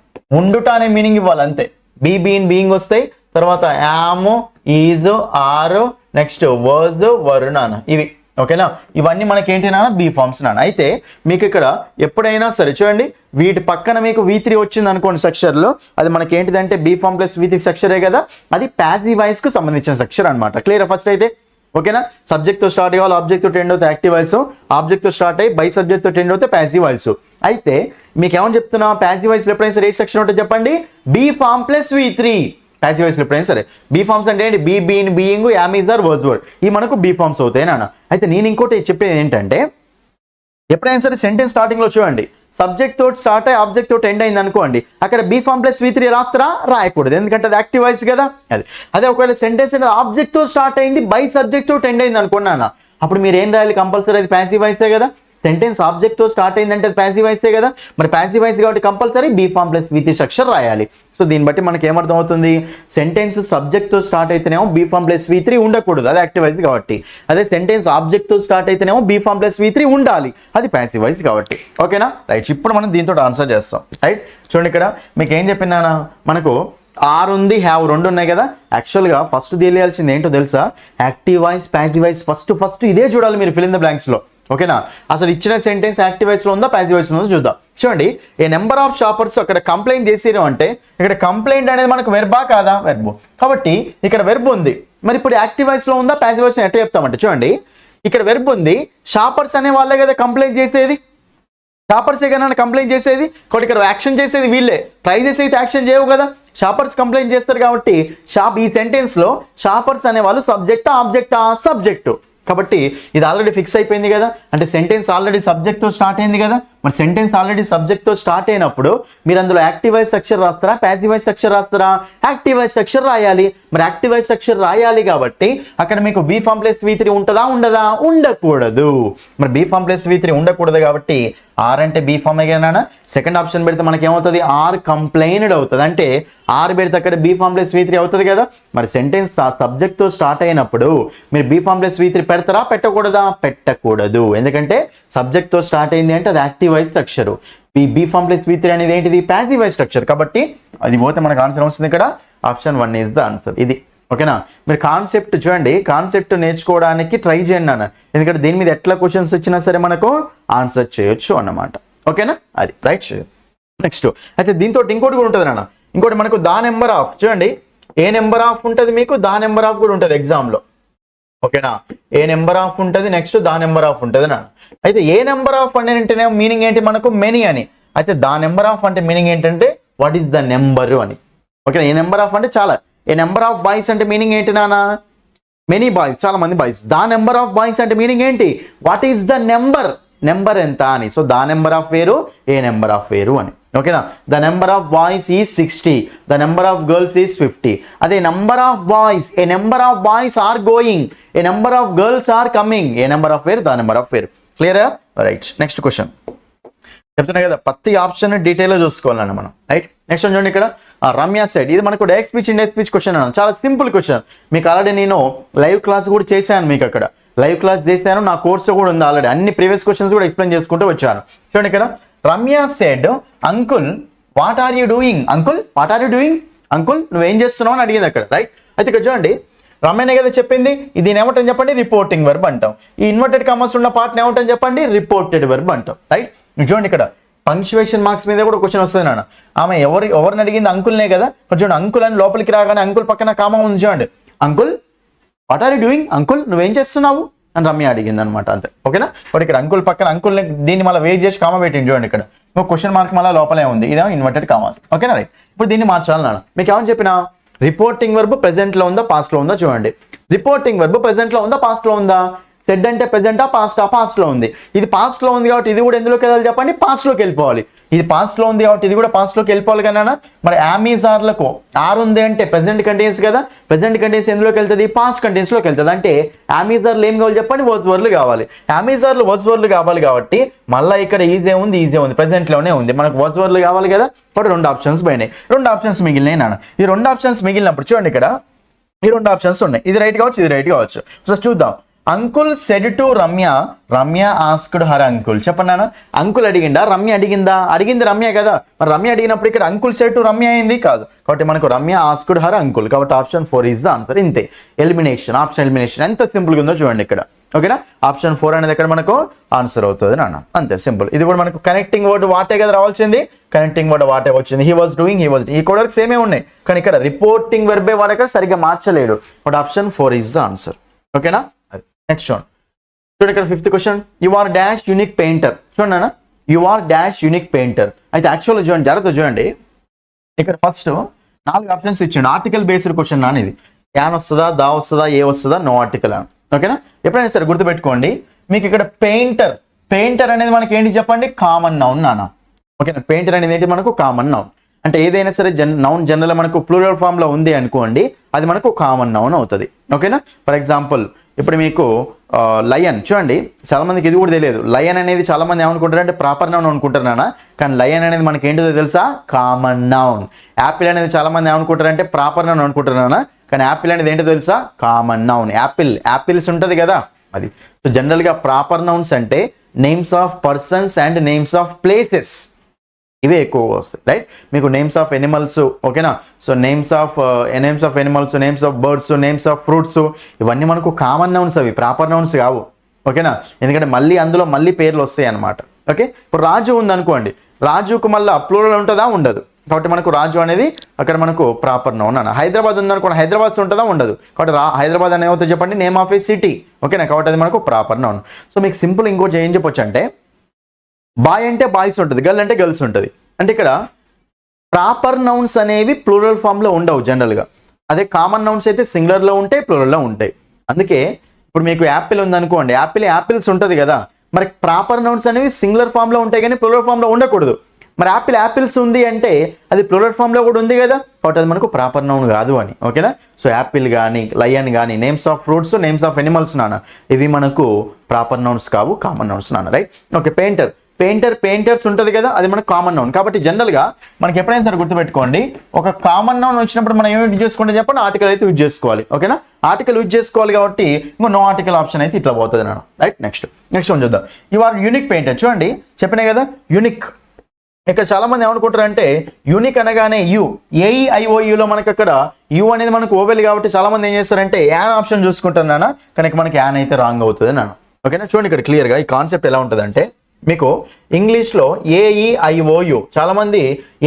ఉండుట అనే మీనింగ్ ఇవ్వాలి అంతే. బీ బీన్ బీయింగ్ వస్తాయి, తర్వాత am, is, are, next was, were నాన్న, ఇవి ఓకేనా. ఇవన్నీ మనకి ఏంటి నాన్న, బీ ఫామ్స్ నాన్న. అయితే మీకు ఇక్కడ ఎప్పుడైనా సరే చూడండి వీటి పక్కన మీకు V3 వచ్చింది అనుకోండి స్ట్రక్చర్ లో, అది మనకి ఏంటిదంటే బీ ఫామ్ ప్లస్ V3 స్ట్రక్చరే కదా, అది ప్యాసివ్ వాయిస్ కు సంబంధించిన స్ట్రక్చర్ అనమాట. క్లియర్ ఫస్ట్ అయితే, ఓకేనా. సబ్జెక్ట్ తో స్టార్ట్ అవ్వాలి, ఆబ్జెక్ట్ తో ఎండ్ అవుతే యాక్టివ్ వాయిస్, ఆబ్జెక్ట్ తో స్టార్ట్ అయ్యి బై సబ్జెక్ట్ తో ఎండ్ అవుతే ప్యాసివ్ వాయిస్. అయితే మీకు ఏమని చెప్తున్నా, ప్యాసివ్ వాయిస్ లో ఎప్పుడైనా సరే ఏ సెక్షన్ ఉంటుంది చెప్పండి, be form plus V3. Passive voice లో ఎప్పుడైనా సరే బీ ఫామ్స్ అంటే ఏంటి, be been being, am, is, are, was, were, ఇవి మనకు బీ ఫామ్స్ అవుతాయి నాన్న. అయితే నేను ఇంకోటి చెప్పేది ఏంటంటే ఎప్పుడైనా సరే సెంటెన్స్ స్టార్టింగ్ లో చూడండి సబ్జెక్ట్ తోటి స్టార్ట్ అయ్యి ఆబ్జెక్ట్ తోటి ఎండ్ అయింది అనుకోండి, అక్కడ బీ ఫామ్ ప్లస్ V3 రాస్తారా, రాయకూడదు, ఎందుకంటే అది యాక్టివ్ వాయిస్ కదా. అదే ఒకవేళ సెంటెన్స్ అనేది ఆబ్జెక్ట్ తో స్టార్ట్ అయింది బై సబ్జెక్ట్ తోటి ఎండ్ అయింది అనుకున్నాను, అప్పుడు మీరు ఏం రాయాలి, కంపల్సరీ అది ప్యాసివ్ వాయిసే కదా. సెంటెన్స్ ఆబ్జెక్ట్ తో స్టార్ట్ అయిందంటే ప్యాసివ్ వాయిసే కదా, మరి ప్యాసివ్ వాయిస్ కాబట్టి compulsory be form plus V3 structure రాయాలి. సో దీన్ని బట్టి మనకి ఏమర్థం అవుతుంది, సెంటెన్స్ సబ్జెక్ట్ తో స్టార్ట్ అయితేనేమో బీ ఫామ్ ప్లస్ V3 ఉండకూడదు, అది యాక్టివ్ వాయిస్ కాబట్టి. అదే సెంటెన్స్ ఆబ్జెక్ట్ తో స్టార్ట్ అయితేనేమో బీ ఫామ్ ప్లస్ V3 ఉండాలి, అది ప్యాసివ్ వాయిస్ కాబట్టి. ఓకేనా, రైట్. ఇప్పుడు మనం దీంతో ఆన్సర్ చేస్తాం, రైట్. చూడండి ఇక్కడ మీకు ఏం చెప్పినా, మనకు ఆర్ ఉంది, హ్యావ్ రెండు ఉన్నాయి కదా. యాక్చువల్గా ఫస్ట్ తెలియాల్సింది ఏంటో తెలుసా, active voice passive voice first ఇదే చూడాలి మీరు ఫిల్ ఇన్ ద బ్లాంక్స్ లో, ఓకేనా. అసలు ఇచ్చిన సెంటెన్స్ యాక్టివ్ వాయిస్ లో ఉందా ప్యాసివ్ వాయిస్ లో ఉందో చూద్దాం. చూడండి ఏ నెంబర్ ఆఫ్ షాపర్స్ అక్కడ కంప్లైంట్ చేసిరు అంటే ఇక్కడ కంప్లైంట్ అనేది మనకు వెర్బా కాదా, వెర్బ్ కాబట్టి ఇక్కడ వెర్బ్ ఉంది. మరి ఇప్పుడు యాక్టివ్ వాయిస్ లో ఉందా ప్యాసివ్ వాయిస్ ఎట్లా చెప్తామంటే చూడండి ఇక్కడ వెర్బ్ ఉంది, షాపర్స్ అనే వాళ్ళే కదా కంప్లైంట్ చేసేది, షాపర్సే కదా కంప్లైంట్ చేసేది, కాబట్టి ఇక్కడ యాక్షన్ చేసేది వీళ్ళే, ప్రైజెస్ అయితే యాక్షన్ చేయవు కదా, షాపర్స్ కంప్లైంట్ చేస్తారు కాబట్టి ఈ సెంటెన్స్ లో షాపర్స్ అనే వాళ్ళు సబ్జెక్టా ఆబ్జెక్టా, సబ్జెక్టు, కాబట్టి ఇది ఆల్రెడీ ఫిక్స్ అయిపోయింది కదా, అంటే సెంటెన్స్ ఆల్రెడీ సబ్జెక్ట్తో స్టార్ట్ అయింది కదా. మరి సెంటెన్స్ ఆల్రెడీ సబ్జెక్ట్తో స్టార్ట్ అయినప్పుడు మీరు అందులో యాక్టివ్ వాయిస్ స్ట్రక్చర్ రాస్తారా, ప్యాసివ్ వాయిస్ స్ట్రక్చర్ రాస్తారా? యాక్టివ్ వాయిస్ స్ట్రక్చర్ రాయాలి. మరి యాక్టివ్ వాయిస్ స్ట్రక్చర్ రాయాలి కాబట్టి అక్కడ మీకు బీ ఫామ్ ప్లస్ V3 ఉంటుందా, ఉండదా? ఉండకూడదు. మరి బీ ఫామ్ ప్లస్ V3 ఉండకూడదు కాబట్టి ఆర్ అంటే బీ ఫామ్ ఏనా. సెకండ్ ఆప్షన్ పెడితే మనకి ఏమవుతుంది, ఆర్ కంప్లైన్డ్ అవుతుంది. అంటే ఆర్ పెడితే అక్కడ బీ ఫామ్ ప్లస్ V3 అవుతుంది కదా. మరి సెంటెన్స్ సబ్జెక్ట్తో స్టార్ట్ అయినప్పుడు మీరు బీ ఫామ్ ప్లస్ V3 పెడతారా, పెట్టకూడదా? పెట్టకూడదు. ఎందుకంటే సబ్జెక్ట్తో స్టార్ట్ అయింది అంటే అది active voice structure. Be form plus V3 అనేది ఏంటిది, ప్యాసివ్ వాయిస్ స్ట్రక్చర్. కాబట్టి అది పోతే మనకు ఆన్సర్ వస్తుంది ఇక్కడ. Option 1 is the answer. ఇది ఓకేనా. మీరు కాన్సెప్ట్ చూడండి, కాన్సెప్ట్ నేర్చుకోవడానికి ట్రై చేయండి అన్న, ఎందుకంటే దీని మీద ఎట్లా క్వశ్చన్స్ వచ్చినా సరే మనకు ఆన్సర్ చేయొచ్చు అన్నమాట. ఓకేనా, అది రైట్. నెక్స్ట్ అయితే దీంతో ఇంకోటి కూడా ఉంటుంది అన్న. ఇంకోటి మనకు దా నెంబర్ ఆఫ్, చూడండి ఏ నెంబర్ ఆఫ్ ఉంటుంది మీకు, దా నెంబర్ ఆఫ్ కూడా ఉంటుంది ఎగ్జామ్లో. ఓకేనా, ఏ నెంబర్ ఆఫ్ ఉంటుంది, నెక్స్ట్ దా నెంబర్ ఆఫ్ ఉంటుంది అన్న. అయితే ఏ నెంబర్ ఆఫ్ అంటే ఏంటనే మీనింగ్ ఏంటి మనకు, మెనీ అని. అయితే దా నెంబర్ ఆఫ్ అంటే మీనింగ్ ఏంటంటే వాట్ ఈస్ ద నెంబర్ అని. ఓకేనా, ఏ నెంబర్ ఆఫ్ అంటే చాలా. ఏ నెంబర్ ఆఫ్ బాయ్స్ అంటే మీనింగ్ ఏంటి నాన్న, మెనీ బాయ్స్, చాలా మంది boys. The number of boys అంటే మీనింగ్ ఏంటి, what is the number, number ఎంత అని. సో దా నెంబర్ ఆఫ్ వేరు, ఏ నెంబర్ ఆఫ్ వేరు అని. ఓకేనా, the number of boys is 60, the number of girls is 50. అదే number of boys, a number of boys are going, a number of girls are coming. A number of వేరు, the number of వేరు. Clear? Right. Next question చెప్తున్నా కదా, ప్రతి option డీటెయిల్గా చూసుకోవాలన్న మనం. Right. Next చూడండి ఇక్కడ రమ్య సెడ్, ఇది మనకు direct speech, indirect speech question అన్న. చాలా సింపుల్ క్వశ్చన్. మీకు ఆల్రెడీ నేను లైవ్ క్లాస్ కూడా చేశాను, మీకు అక్కడ లైవ్ క్లాస్ చేశాను, నా కోర్సు కూడా ఉంది ఆల్రెడీ. అన్ని ప్రీవియస్ క్వశ్చన్స్ కూడా ఎక్స్ప్లెయిన్ చేసుకుంటూ వచ్చాను. చూడండి ఇక్కడ Ramya said, uncle what are you doing, uncle what are you doing, uncle నువ్వేం చేస్తున్నావు అని అడిగింది అక్కడ. రైట్. అయితే ఇక్కడ చూడండి రమ్యనే కదా చెప్పింది, ఇది ఏమంటాం చెప్పండి, రిపోర్టింగ్ వర్బ్ అంటాం. ఈ ఇన్వర్టెడ్ కామర్స్ ఉన్న పార్ట్ ఏమంటాం చెప్పండి, రిపోర్టెడ్ వర్బ్ అంటాం. రైట్. చూడండి ఇక్కడ పంక్చువేషన్ మార్క్స్ మీద కూడా క్వశ్చన్ వస్తుంది నాన్న. ఆమె ఎవరిని అడిగింది, అంకుల్నే కదా. చూడండి అంకుల్ అని లోపలికి రాగానే అంకుల్ పక్కన కామా ఉంది చూడండి, uncle what are you doing, uncle నువ్వేం చేస్తున్నావు అని రమ్య అడిగింది అనమాట. అంతే. ఓకేనా. ఇప్పుడు ఇక్కడ అంకుల్ పక్కన అంకుల్ని దీన్ని మళ్ళీ వెయిట్ చేసి కామా పెట్టింది చూడండి. ఇక్కడ క్వశ్చన్ మార్క్ మళ్ళీ లోపలే ఉంది, ఇదేమో ఇన్వర్టెడ్ కామర్స్. ఓకేనా. రైట్. ఇప్పుడు దీన్ని మార్చాలి నాన్న. మీకు ఏమని చెప్పినా, రిపోర్టింగ్ వర్బ్ ప్రెజెంట్ లో ఉందా, పాస్ట్ లో ఉందా చూడండి. రిపోర్టింగ్ వర్బ్ ప్రెజెంట్ లో ఉందా, పాస్ట్ లో ఉందా. సెడ్ అంటే ప్రెజెంటా, పాస్టా, పాస్ట్ లో ఉంది. ఇది పాస్ట్ లో ఉంది కాబట్టి ఇది కూడా ఎందులోకి వెళ్ళాలి చెప్పండి, పాస్ట్ లోకి వెళ్ళిపోవాలి. ఇది పాస్ట్ లో ఉంది కాబట్టి ఇది కూడా పాస్ట్ లోకి వెళ్ళిపోవాలి కదా. మరి ఆర్లకు ఆర్ ఉంది అంటే ప్రెజెంట్ కంటిన్యూస్ కదా. ప్రెజెంట్ కంటిన్యూస్ ఎందులోకి వెళ్తుంది, పాస్ట్ కంటిన్యూస్ లోకి వెళ్తుంది. అంటే ఆర్లు ఏం కావాలి చెప్పండి, వర్స్ వర్లు కావాలి. ఆర్లు వర్స్ వర్లు కావాలి కాబట్టి మళ్ళీ ఇక్కడ ఈజీ ఉంది ప్రెజెంట్ లోనే ఉంది. మనకు వర్స్ వర్లు కావాలి కదా. ఇప్పుడు రెండు ఆప్షన్స్ పోయినాయి, రెండు ఆప్షన్స్ మిగిలినాయి నాన్న. ఈ రెండు ఆప్షన్స్ మిగిలినప్పుడు చూడండి ఇక్కడ ఈ రెండు ఆప్షన్స్ ఉన్నాయి, ఇది రైట్ కావచ్చు, ఇది రైట్ కావచ్చు. సో చూద్దాం. Uncle said to Ramya, Ramya asked her uncle. చెప్పండి నాన్న, అంకుల్ అడిగిందా, రమ్య అడిగిందా? అడిగింది రమ్య కదా. మరి రమ్య అడిగినప్పుడు ఇక్కడ అంకుల్ సెడ్ టు రమ్య అయింది కాదు, కాబట్టి మనకు రమ్య ఆస్క్డ్ హర్ అంకుల్. కాబట్టి ఆప్షన్ 4 ఈజ్ ద ఆన్సర్. ఇంతే, ఎలిమినేషన్, ఆప్షన్ ఎలిమినేషన్ ఎంత సింపుల్గా ఉందో చూడండి ఇక్కడ. ఓకేనా. ఆప్షన్ 4 అనేది ఇక్కడ మనకు ఆన్సర్ అవుతుంది నాన్న. అంతే సింపుల్. ఇది కూడా మనకు కనెక్టింగ్ వర్డ్ వాటే కదా రావాల్సింది, కనెక్టింగ్ వర్డ్ వాటే వచ్చింది. He was doing, he was, ఈ కూడా సేమే ఉన్నాయి కానీ ఇక్కడ రిపోర్టింగ్ వెర్బే వాడు ఇక్కడ సరిగ్గా మార్చలేడు. But option 4 is the answer. ఓకేనా. నెక్స్ట్ చూడండి ఇక్కడ 5th question, you are dash unique painter. చూడండి అన్న, you are dash unique painter. అయితే యాక్చువల్గా చూడండి, జాగ్రత్త చూడండి, ఇక్కడ ఫస్ట్ 4 ఆప్షన్స్ ఇచ్చిండు. ఆర్టికల్ బేస్డ్ క్వశ్చన్ నాన్న ఇది. యాన్ వస్తుందా, దా వస్తుందా, ఏ వస్తుందా, నో ఆర్టికల్ అని. ఓకేనా. ఎప్పుడైనా సరే గుర్తుపెట్టుకోండి, మీకు ఇక్కడ పెయింటర్, పెయింటర్ అనేది మనకి ఏంటి చెప్పండి, కామన్ నౌన్ నాన్న. ఓకేనా. పెయింటర్ అనేది ఏంటి మనకు కామన్ నౌన్. అంటే ఏదైనా సరే నౌన్ జనరల్ మనకు ప్లూరల్ ఫామ్ లో ఉంది అనుకోండి, అది మనకు కామన్ నౌన్ అవుతుంది. ఓకేనా. ఫర్ ఎగ్జాంపుల్ ఇప్పుడు మీకు లయన్ చూడండి, చాలా మందికి ఇది కూడా తెలియదు. లయన్ అనేది చాలా మంది ఏమనుకుంటారు అంటే ప్రాపర్ నౌన్ అనుకుంటున్నానా, కానీ లయన్ అనేది మనకి ఏంటిదో తెలుసా, కామన్ నౌన్. యాపిల్ అనేది చాలా మంది ఏమనుకుంటారు అంటే ప్రాపర్ నౌన్ అనుకుంటున్నానా, కానీ యాపిల్ అనేది ఏంటో తెలుసా, కామన్ నౌన్. యాపిల్స్ ఉంటుంది కదా అది. సో జనరల్గా ప్రాపర్ నౌన్స్ అంటే names of persons and names of places, ఇవే ఎక్కువగా వస్తాయి. రైట్. మీకు నేమ్స్ ఆఫ్ ఎనిమల్స్, ఓకేనా. So names of animals, names of birds, names of fruits, ఇవన్నీ మనకు కామన్ నౌన్స్, అవి ప్రాపర్ నౌన్స్ కావు. ఓకేనా. ఎందుకంటే అందులో మళ్ళీ పేర్లు వస్తాయి అన్నమాట. ఓకే. ఇప్పుడు రాజు ఉంది అనుకోండి, రాజుకు మళ్ళీ ప్లూరల్ ఉంటుందా, ఉండదు. కాబట్టి మనకు రాజు అనేది అక్కడ మనకు ప్రాపర్ నౌన్ అన్న. హైదరాబాద్ ఉందనుకోండి, హైదరాబాద్ ఉంటుందా, ఉండదు. కాబట్టి హైదరాబాద్ అనేది ఏమవుతుంది చెప్పండి, నేమ్ ఆఫ్ ఏ సిటీ. ఓకేనా. కాబట్టి అది మనకు ప్రాపర్ నౌన్. సో మీకు సింపుల్ ఇంకోటి ఏం చెప్పొచ్చు అంటే, బాయ్ అంటే బాయ్స్ ఉంటుంది, గర్ల్ అంటే గర్ల్స్ ఉంటుంది. అంటే ఇక్కడ ప్రాపర్ నౌన్స్ అనేవి ప్లూరల్ ఫామ్లో ఉండవు జనరల్గా. అదే కామన్ నౌన్స్ అయితే సింగులర్లో ఉంటాయి, ప్లూరల్లో ఉంటాయి. అందుకే ఇప్పుడు మీకు యాపిల్ ఉందనుకోండి, యాపిల్స్ ఉంటుంది కదా, మరి ప్రాపర్ నౌన్స్ అనేవి సింగులర్ ఫామ్లో ఉంటాయి కానీ ప్లూరల్ ఫామ్లో ఉండకూడదు. మరి యాపిల్స్ ఉంది అంటే అది ప్లూరల్ ఫామ్లో కూడా ఉంది కదా, కాబట్టి అది మనకు ప్రాపర్ నౌన్ కాదు అని. ఓకేనా? సో యాపిల్ కానీ లయన్ కానీ names of fruits, names of animals నాన్న, ఇవి మనకు ప్రాపర్ నౌన్స్ కావు, కామన్ నౌన్స్ నాన్న. రైట్? ఓకే. పెయింటర్స్ ఉంటుంది కదా, అది మనకు కామన్ నౌన్. కాబట్టి జనరల్గా మనకి ఎప్పుడైనా సరే గుర్తుపెట్టుకోండి, ఒక కామన్ నౌన్ వచ్చినప్పుడు మనం ఏమి యూజ్ చేసుకుంటే చెప్పండి, ఆర్టికల్ అయితే యూజ్ చేసుకోవాలి. ఓకేనా? ఆర్టికల్ యూజ్ చేసుకోవాలి కాబట్టి ఇంకో నో ఆర్టికల్ ఆప్షన్ అయితే ఇట్లా పోతుంది నాన్న. రైట్? నెక్స్ట్ వన్ చూద్దాం. You are unique painter. చూడండి చెప్పినాయి కదా యూనిక్. ఇక్కడ చాలా మంది ఏమనుకుంటారు అంటే యూనిక్ అనగానే ఏఈఐఓయూలో మనకి అక్కడ యూ అనేది మనకు ఓవెల్ కాబట్టి చాలా మంది ఏం చేస్తారంటే యాన్ ఆప్షన్ చూసుకుంటారు నాన్న, కానీ మనకి యాన్ అయితే రాంగ్ అవుతుంది నాన్న. ఓకేనా? చూడండి ఇక్కడ క్లియర్గా ఈ కాన్సెప్ట్ ఎలా ఉంటుంది అంటే, మీకు ఇంగ్లీష్లో ఏఈఐఓయు, చాలా మంది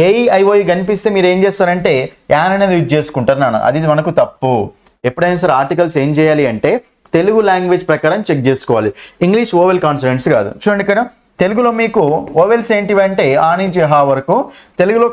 ఏఈఐఓయు కనిపిస్తే మీరు ఏం చేస్తారంటే యాన్ అనేది యూజ్ చేసుకుంటారు నాన్న. అది మనకు తప్పు. ఎప్పుడైనా సరే ఆర్టికల్స్ ఏం చేయాలి అంటే తెలుగు లాంగ్వేజ్ ప్రకారం చెక్ చేసుకోవాలి, ఇంగ్లీష్ ఓవెల్ కాన్సనెంట్స్ కాదు. చూడండి ఇక్కడ తెలుగులో మీకు ఓవెల్స్ ఏంటివంటే ఆ నుంచి హా వరకు, తెలుగులో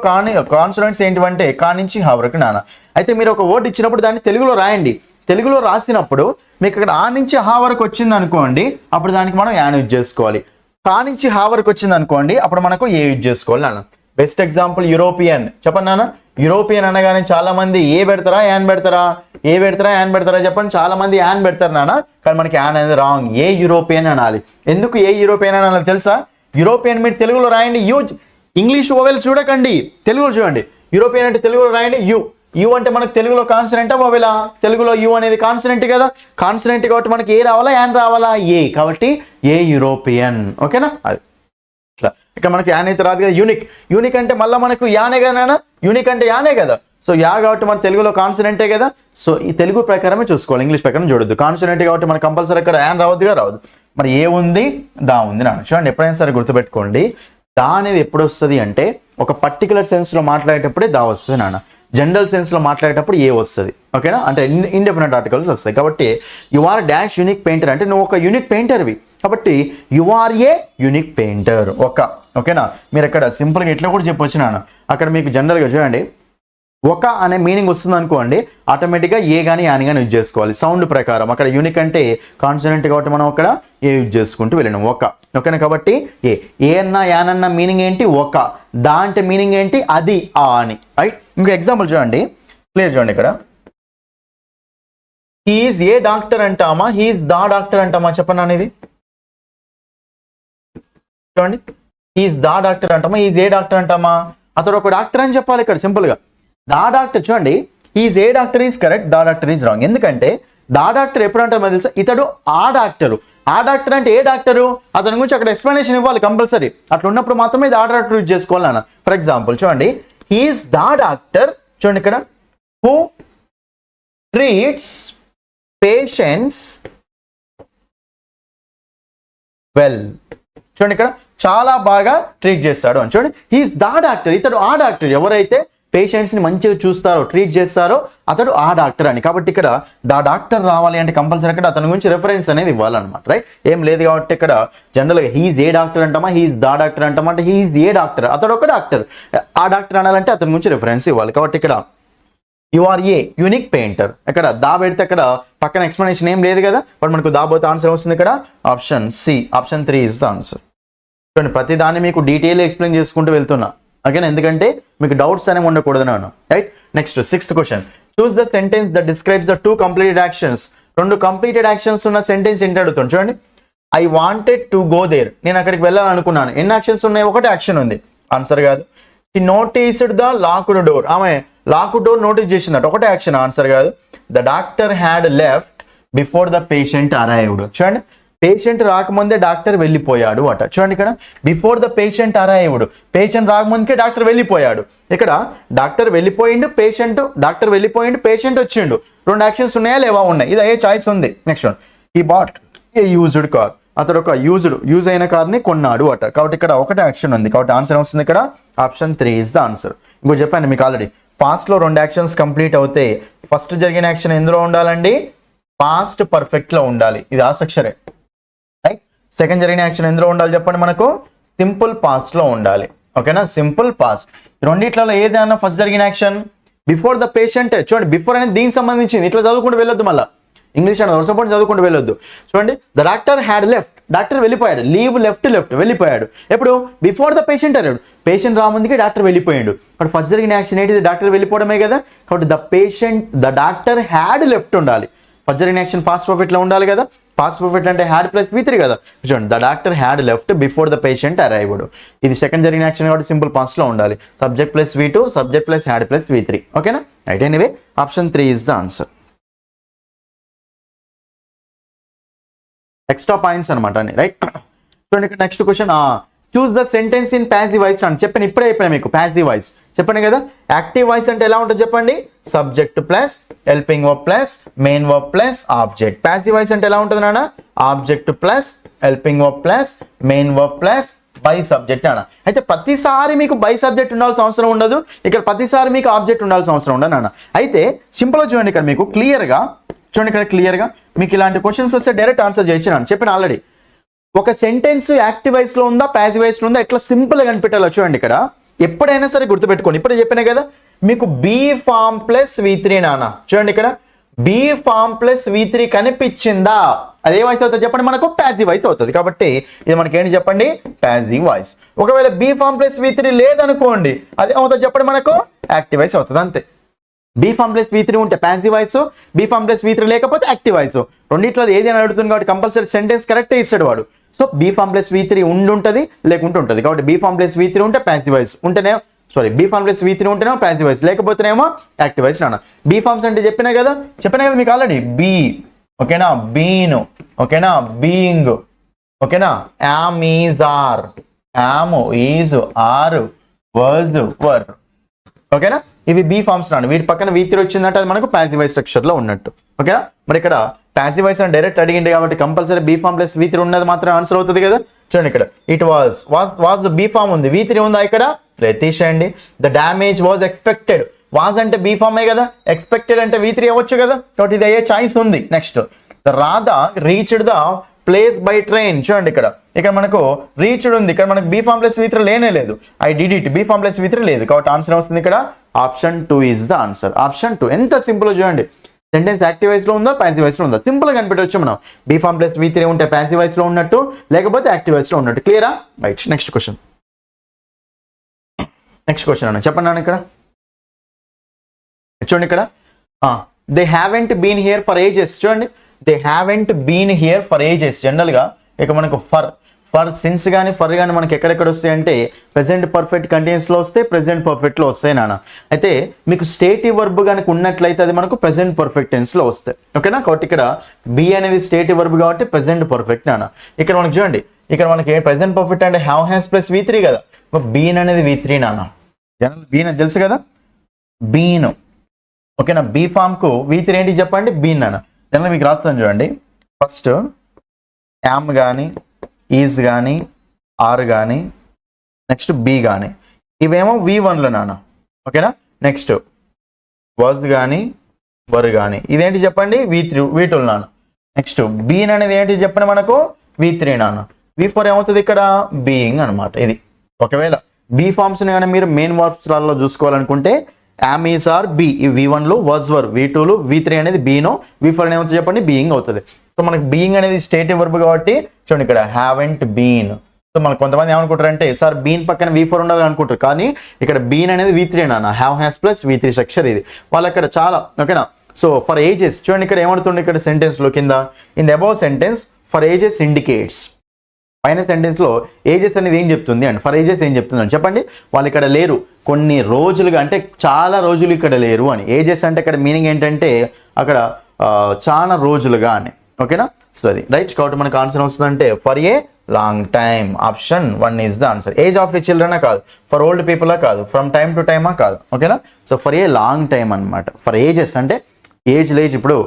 కాన్సనెంట్స్ ఏంటివంటే కా నుంచి హా వరకు నాన్న. అయితే మీరు ఒక వర్డ్ ఇచ్చినప్పుడు దాన్ని తెలుగులో రాయండి. తెలుగులో రాసినప్పుడు మీకు ఇక్కడ ఆ నుంచి హా వరకు వచ్చింది అనుకోండి, అప్పుడు దానికి మనం యాన్ యూజ్ చేసుకోవాలి. కా నుంచి హా వరకు వచ్చింది అనుకోండి, అప్పుడు మనకు ఏ యూజ్ చేసుకోవాలి నాన్న. Best example European. చెప్పండి నాన్న, యూరోపియన్ అనగానే చాలా మంది ఏ పెడతారా యాన్ పెడతారా, ఏ పెడతారా యాన్ పెడతారా చెప్పండి. చాలా మంది యాన్ పెడతారు నాన్న, కానీ మనకి యాన్ అనేది రాంగ్. ఏ యూరోపియన్ అనాలి. ఎందుకు ఏ యూరోపియన్ అనాలి తెలుసా? యూరోపియన్ మీరు తెలుగులో రాయండి, ఇంగ్లీష్ ఓవెల్స్ చూడకండి, తెలుగులో చూడండి. యూరోపియన్ అంటే తెలుగులో రాయండి యు అంటే మనకు తెలుగులో కాన్సనెంటా ఓవెలా? తెలుగులో యు అనేది కాన్సనెంట్ కదా, కాన్సనెంట్ కాబట్టి మనకి ఏ రావాలా యాన్ రావాలా? ఏ. కాబట్టి ఏ యూరోపియన్. ఓకేనా? అది ఇట్లా. ఇక మనకి యాన్ అయితే రాదు కదా. యూనిక్ అంటే మళ్ళీ మనకు యానే కదా, యూనిక్ అంటే యానే కదా. సో యా కాబట్టి మన తెలుగులో కాన్సనెంటే కదా. సో ఈ తెలుగు ప్రకారమే చూసుకోవాలి, ఇంగ్లీష్ ప్రకారం చూడొద్దు. కాన్సనెంట్ కాబట్టి మనకు కంపల్సరీ ఇక్కడ యాన్ రావద్దు. మరి ఏ ఉంది, దా ఉంది నాన్న. చూడండి ఎప్పుడైనా సరే గుర్తుపెట్టుకోండి, దా అనేది ఎప్పుడు వస్తుంది అంటే ఒక పర్టికులర్ సెన్స్లో మాట్లాడేటప్పుడే దా వస్తుంది నాన్న. జనరల్ సెన్స్లో మాట్లాడేటప్పుడు ఏ వస్తుంది. ఓకేనా? అంటే ఇండెఫినెట్ ఆర్టికల్స్ వస్తాయి. కాబట్టి you are dash unique painter అంటే నువ్వు ఒక యూనిక్ పెయింటర్వి. కాబట్టి you are a unique painter. ఓకేనా? మీరు అక్కడ సింపుల్గా ఇట్లా కూడా చెప్పొచ్చు నాన్న. అక్కడ మీకు జనరల్గా చూడండి ఒక అనే మీనింగ్ వస్తుంది అనుకోండి, ఆటోమేటిక్గా ఏ కానీ యాన్ కానీ యూజ్ చేసుకోవాలి సౌండ్ ప్రకారం. అక్కడ యూనిక్ అంటే కాన్సనెంట్ కాబట్టి మనం అక్కడ ఏ యూజ్ చేసుకుంటూ వెళ్ళినాం. ఓకేనా? కాబట్టి ఏ అన్న యాన్ అన్న మీనింగ్ ఏంటి? దా అంటే మీనింగ్ ఏంటి? అది ఆ అని. రైట్? ఇంకో ఎగ్జాంపుల్ చూడండి, క్లియర్ చూడండి. ఇక్కడ హీఈస్ ఏ డాక్టర్ అంటామా, హీఈస్ దా డాక్టర్ అంటామా చెప్పండి అనేది. చూడండి, హీఈస్ దా డాక్టర్ అంటామా, హీఈస్ ఏ డాక్టర్ అంటామా? అతడు ఒక డాక్టర్ అని చెప్పాలి ఇక్కడ సింపుల్గా. దా డాక్టర్ చూడండి, he is a doctor is correct, the doctor is wrong. ఎందుకంటే దా డాక్టర్ ఎప్పుడు అంటామో తెలుసా? ఇతడు ఆ డాక్టరు. ఆ డాక్టర్ అంటే ఏ డాక్టరు, అతని గురించి అక్కడ ఎక్స్ప్లెనేషన్ ఇవ్వాలి కంపల్సరీ. అట్లా ఉన్నప్పుడు మాత్రమే ఇది ఆ డాక్టర్ యూజ్ చేసుకోవాలి నాన్న. ఫర్ ఎగ్జాంపుల్ చూడండి, హీఈస్ దా డాక్టర్. చూడండి ఇక్కడ హూ ట్రీట్స్ పేషెంట్స్ వెల్. చూడండి ఇక్కడ చాలా బాగా ట్రీట్ చేస్తాడు అని. చూడండి, హీఈస్ దా డాక్టర్, ఇతడు ఆ డాక్టర్. ఎవరైతే పేషెంట్స్ని మంచిగా చూస్తారో, ట్రీట్ చేస్తారో అతడు ఆ డాక్టర్ అని. కాబట్టి ఇక్కడ దా డాక్టర్ రావాలి అంటే కంపల్సరీ అక్కడ అతని గురించి రెఫరెన్స్ అనేది ఇవ్వాలన్నమాట. రైట్? ఏం లేదు కాబట్టి ఇక్కడ జనరల్గా హీఈస్ ఏ డాక్టర్ అంటామా, హీఈస్ దా డాక్టర్ అంటామా అంటే హీఈస్ ఏ డాక్టర్, అతడు ఒక డాక్టర్. ఆ డాక్టర్ అనాలంటే అతని గురించి రెఫరెన్స్ ఇవ్వాలి. కాబట్టి ఇక్కడ you are a unique painter. ఇక్కడ దా పెడితే అక్కడ పక్కన ఎక్స్ప్లెనేషన్ ఏం లేదు కదా, బట్ మనకు దా పోతే ఆన్సర్ వస్తుంది ఇక్కడ option C, option 3 is the answer. చూడండి, ప్రతి దాన్ని మీకు డీటెయిల్ ఎక్స్ప్లెయిన్ చేసుకుంటూ వెళ్తున్నా. ఓకేనా? ఎందుకంటే మీకు డౌట్స్ అనేవి ఉండకూడదు నాను. Right? Next 6th question. Choose the sentence that describes the 2 completed actions. 2 completed actions ఉన్న సెంటెన్స్ ఏంటి అడుగుతాను. చూడండి, I wanted to go there. నేను అక్కడికి వెళ్ళాలనుకున్నాను. ఎన్ని యాక్షన్స్ ఉన్నాయి? ఒకటే యాక్షన్ ఉంది. ఆన్సర్ కాదు. She noticed the locked door. ఆమె లాక్డ్ డోర్ నోటీస్ చేసిందట. ఒకటే యాక్షన్. ఆన్సర్ కాదు. The doctor had left before the patient arrived. చూడండి, పేషెంట్ రాకముందే డాక్టర్ వెళ్ళిపోయాడు అట. చూడండి, ఇక్కడ before the patient arrived, patient రాకముందుకే డాక్టర్ వెళ్ళిపోయాడు. ఇక్కడ డాక్టర్ వెళ్ళిపోయిండు, డాక్టర్ వెళ్ళిపోయిండు, పేషెంట్ వచ్చిండు. 2 యాక్షన్స్ ఉన్నాయా లేవా? ఉన్నాయి. ఇది ఏ చాయిస్ ఉంది. నెక్స్ట్ వన్, ఈ బాట్ ఏ యూజ్డ్ కార్. అతడు ఒక యూజ్ అయిన కార్ని కొన్నాడు అట. కాబట్టి ఇక్కడ ఒకటే యాక్షన్ ఉంది. కాబట్టి ఆన్సర్ వస్తుంది ఇక్కడ ఆప్షన్ 3 ఇస్ ద ఆన్సర్. ఇంకో చెప్పాను మీకు ఆల్రెడీ, పాస్ట్లో 2 యాక్షన్స్ కంప్లీట్ అవుతే ఫస్ట్ జరిగిన యాక్షన్ ఎందులో ఉండాలండి? పాస్ట్ పర్ఫెక్ట్లో ఉండాలి. ఇది ఆసక్షరే. రైట్? సెకండ్ జరిగిన యాక్షన్ ఎందులో ఉండాలి చెప్పండి? మనకు సింపుల్ పాస్ట్లో ఉండాలి. ఓకేనా? Simple past. రెండిట్లలో ఏదైనా ఫస్ట్ జరిగిన యాక్షన్ బిఫోర్ ద పేషెంట్. చూడండి, బిఫోర్ అనేది దీనికి సంబంధించింది. ఇట్లా చదువుకుంటూ వెళ్ళొద్దు. మళ్ళీ ఇంగ్లీష్ అనేది వరుస పోటీ చదువుకుంటూ వెళ్ళొద్దు. చూడండి, the doctor had left, doctor వెళ్ళిపోయాడు. లీవ్ లెఫ్ట్ వెళ్ళిపోయాడు. ఎప్పుడు? బిఫోర్ ద పేషెంట్ అన్నాడు. పేషెంట్ రాముందుకే డాక్టర్ వెళ్ళిపోయాడు. అక్కడ ఫస్ట్ జరిగిన యాక్షన్ ఏంటిది? డాక్టర్ వెళ్ళిపోవడమే కదా. కాబట్టి ద డాక్టర్ హ్యాడ్ లెఫ్ట్ ఉండాలి. ఫస్ట్ జరిగిన యాక్షన్ పాస్ట్ పర్ఫెక్ట్ లో ఉండాలి కదా. పాస్ట్ పర్ఫెక్ట్ అంటే హ్యాడ్ ప్లస్ V3 కదా. చూడండి, the doctor had left before the patient arrived. ఇది సెకండ్ జరిగిన యాక్షన్ కాబట్టి సింపుల్ పాస్ట్ లో ఉండాలి. Subject plus V2, subject plus had plus V3. ఓకేనా? Right. Anyway option 3 is the answer. Extra points అనమాట అన్ని. రైట్. చూడండి, ఇక్కడ next question, choose the sentence in passive voice అని చెప్పాను. ఇప్పుడే చెప్పాను మీకు ప్యాసివ్ వాయిస్ చెప్పండి కదా. యాక్టివ్ వాయిస్ అంటే ఎలా ఉంటుంది చెప్పండి? Subject plus helping verb plus main verb plus object. Passive voice అంటే ఎలా ఉంటుంది నాన్న? Object plus helping verb plus main verb plus by subject అన్న. అయితే ప్రతిసారి మీకు బై సబ్జెక్ట్ ఉండాల్సిన అవసరం ఉండదు. ఇక్కడ ప్రతిసారి మీకు ఆబ్జెక్ట్ ఉండాల్సిన అవసరం ఉండదు నాన్న. అయితే సింపుల్గా చూడండి, ఇక్కడ మీకు క్లియర్గా చూడండి, ఇక్కడ క్లియర్గా మీకు ఇలాంటి క్వశ్చన్స్ వస్తే డైరెక్ట్ ఆన్సర్ చేయొచ్చు. చెప్పిన ఆల్రెడీ ఒక సెంటెన్స్ యాక్టివ్ వాయిస్ లో ఉందా ప్యాసివ్ వాయిస్ లో ఉందా ఎట్లా సింపుల్ గా కనిపెట్టాలో చూడండి. ఇక్కడ ఎప్పుడైనా సరే గుర్తుపెట్టుకోండి, ఇప్పుడే చెప్పినా కదా మీకు బీ ఫార్మ్ ప్లస్ V3 నాన్న. చూడండి, ఇక్కడ బీ ఫార్మ్ ప్లస్ V3 కనిపించిందా, అదే వాయిస్ అవుతుంది చెప్పండి, మనకు ప్యాసివ్ వాయిస్ అవుతుంది. కాబట్టి ఇది మనకి ఏంటి చెప్పండి? Passive voice. ఒకవేళ బీ ఫార్మ్ ప్లస్ V3 లేదనుకోండి, అదే అవుతుంది చెప్పండి, మనకు యాక్టివ్ వాయిస్ అవుతుంది. అంతే. బీ ఫార్మ్ ప్లస్ V3 ఉంటే passive voice, be form plus V3 లేకపోతే యాక్టివ్ వాయిస్. రెండిట్లో ఏది అని అడుగుతుంది కాబట్టి కంపల్సరీ సెంటెన్స్ కరెక్టే ఇస్తాడు వాడు. So be form plus V3 ఉండుంటది లేకుంటే ఉంటుంది. కాబట్టి బీ ఫార్మ్ ప్లస్ V3 ఉంటే ప్యాసివ్ వాయిస్, ఉంటేనే బీ ఫార్మ్ ప్లస్ V3 ఉంటేనేమో ప్యాసివ్ వాయిస్, లేకపోతేనేమో యాక్టివ్ వాయిస్ నాన్న. బీ ఫార్మ్స్ అంటే చెప్పినా కదా మీకు ఆల్రెడీ. బీ, ఓకేనా, బీన్, ఓకేనా, బీయింగ్, ఓకేనా, am, is, are, am, is, are, was, were, ఓకేనా. ఇవి బీ ఫార్మ్స్ నాన్న. వీటి పక్కన V3 వచ్చిందంటే అది మనకు ప్యాసివ్ వాయిస్ స్ట్రక్చర్ లో ఉన్నట్టు. ఓకేనా. మరి ఇక్కడ ప్యాసివ్ వాయిస్ అని డైరెక్ట్ అడిగింది కాబట్టి compulsory be form plus V3 ఉన్నది మాత్రం ఆన్సర్ అవుతుంది కదా. చూడండి, ఇక్కడ ఇట్ వాజ్ బీ ఫార్మ్ ఉంది, V3 ఉందా ఇక్కడ? లేదు, తీసేయండి. The damage was expected. Was అంటే బీ ఫార్మే కదా, ఎక్స్పెక్టెడ్ అంటే V3 అవ్వచ్చు కదా. కాబట్టి ఇది అయ్యే ఛాయిస్ ఉంది. Next, the Radha reached the place by train. చూడండి, ఇక్కడ మనకు రీచ్డ్ ఉంది, ఇక్కడ మనకు బీ ఫార్మ్ ప్లస్ V3 లేనే లేదు. I did it, be form plus V3 లేదు. కాబట్టి ఆన్సర్ వస్తుంది ఇక్కడ option 2 is the answer. Option 2. ఎంత సింపుల్ చూడండి. సెంటెన్స్ యాక్టివ్ వాయిస్ లో ఉందా ప్యాసివ్ వాయిస్ లో ఉందా సింపుల్ గా కనిపెట్టవచ్చు మనం. బీ ఫార్మ్ ప్లస్ V3 ఉంటే ప్యాసివ్ వాయిస్ లో ఉన్నట్టు, లేకపోతే యాక్టివ్ వాయిస్ లో ఉన్నట్టు. క్లియరా? రైట్. నెక్స్ట్ క్వశ్చన్ అన్న చెప్పండి నాన్న. ఇక్కడ చూడండి, ఇక్కడ they haven't been here for ages. చూడండి, they haven't been here for ages. General గా ఇక మనకు ఫర్ సిన్స్ కానీ ఫర్ కానీ మనకి ఎక్కడెక్కడ వస్తాయి అంటే ప్రెసెంట్ పర్ఫెక్ట్ కంటిన్యూస్ లో వస్తాయి, ప్రెసెంట్ పర్ఫెక్ట్ లో వస్తాయి నాన్న. అయితే మీకు స్టేటివ్ వర్బ్ కనుక ఉన్నట్లయితే అది మనకు ప్రెసెంట్ పర్ఫెక్ట్ టెన్స్ లో వస్తాయి. ఓకేనా. కాబట్టి ఇక్కడ బీ అనేది స్టేటివ్ వర్బ్ కాబట్టి ప్రెసెంట్ పర్ఫెక్ట్ నాన్న. ఇక్కడ మనకి చూడండి, ఇక్కడ మనకి ప్రెసెంట్ పర్ఫెక్ట్ అంటే హ్యావ్ హ్యాస్ ప్లస్ V3 కదా. బీన్ అనేది V3 నాన్న. జనరల్ బీన్ అని తెలుసు కదా, బీన్. ఓకేనా. బీ ఫామ్ కు V3 ఏంటి చెప్పండి? బీన్ నాన్న. జనరల్ మీకు రాస్తాను చూడండి. ఫస్ట్ యామ్ కానీ, ఈజ్ కానీ, ఆర్ కానీ, నెక్స్ట్ బీ కానీ, ఇవేమో V1లో నాన్న. ఓకేనా. నెక్స్ట్ వాజ్ కానీ, వర్ కానీ, ఇదేంటి చెప్పండి? V2 నాన్న. నెక్స్ట్ బీన్ అనేది ఏంటి చెప్పండి? మనకు V3 నాన్న. V4 ఏమవుతుంది ఇక్కడ? బీయింగ్ అనమాట. ఇది ఒకవేళ బీ ఫార్మ్స్ కానీ మీరు మెయిన్ వర్బ్స్ లలో చూసుకోవాలనుకుంటే యామ్, ఈజ్, ఆర్, బీ, ఈ V1లో వాజ్, వర్, V2లో, V3 అనేది బీనో, V4 ఏమవుతుంది చెప్పండి? బీయింగ్ అవుతుంది. సో మనకి బీయింగ్ అనేది స్టేటివ్ వర్బ్ కాబట్టి చూడండి, ఇక్కడ హ్యావెంట్ బీన్. సో మనకు కొంతమంది ఏమనుకుంటారు అంటే సార్ బీన్ పక్కన V4 ఉండాలి అనుకుంటారు, కానీ ఇక్కడ బీన్ అనేది V3 నాన్న. Have has plus V3 structure ఇది వాళ్ళు అక్కడ చాలా. ఓకేనా. సో ఫర్ ఏజెస్ చూడండి, ఇక్కడ ఏమడుతుంది ఇక్కడ సెంటెన్స్ లో కింద in the above sentence for ages indicates. పైన సెంటెన్స్ లో ఏజెస్ అనేది ఏం చెప్తుంది అండ్ ఫర్ ఏజెస్ ఏం చెప్తుంది అని చెప్పండి. వాళ్ళు ఇక్కడ లేరు కొన్ని రోజులుగా, అంటే చాలా రోజులు ఇక్కడ లేరు అని. ఏజెస్ అంటే ఇక్కడ మీనింగ్ ఏంటంటే అక్కడ చాలా రోజులుగా అని. ఓకేనా. సో అది రైట్. కాబట్టి మనకు ఆన్సర్ వస్తుందంటే for a long time. Option 1 is the answer. Age of a చిల్డ్రనా కాదు, ఫర్ ఓల్డ్ పీపులా కాదు, ఫ్రమ్ టైమ్ టు టైమా కాదు. ఓకేనా. So for a long time అనమాట. ఫర్ ఏజెస్ అంటే ఏజ్ లేజ్. ఇప్పుడు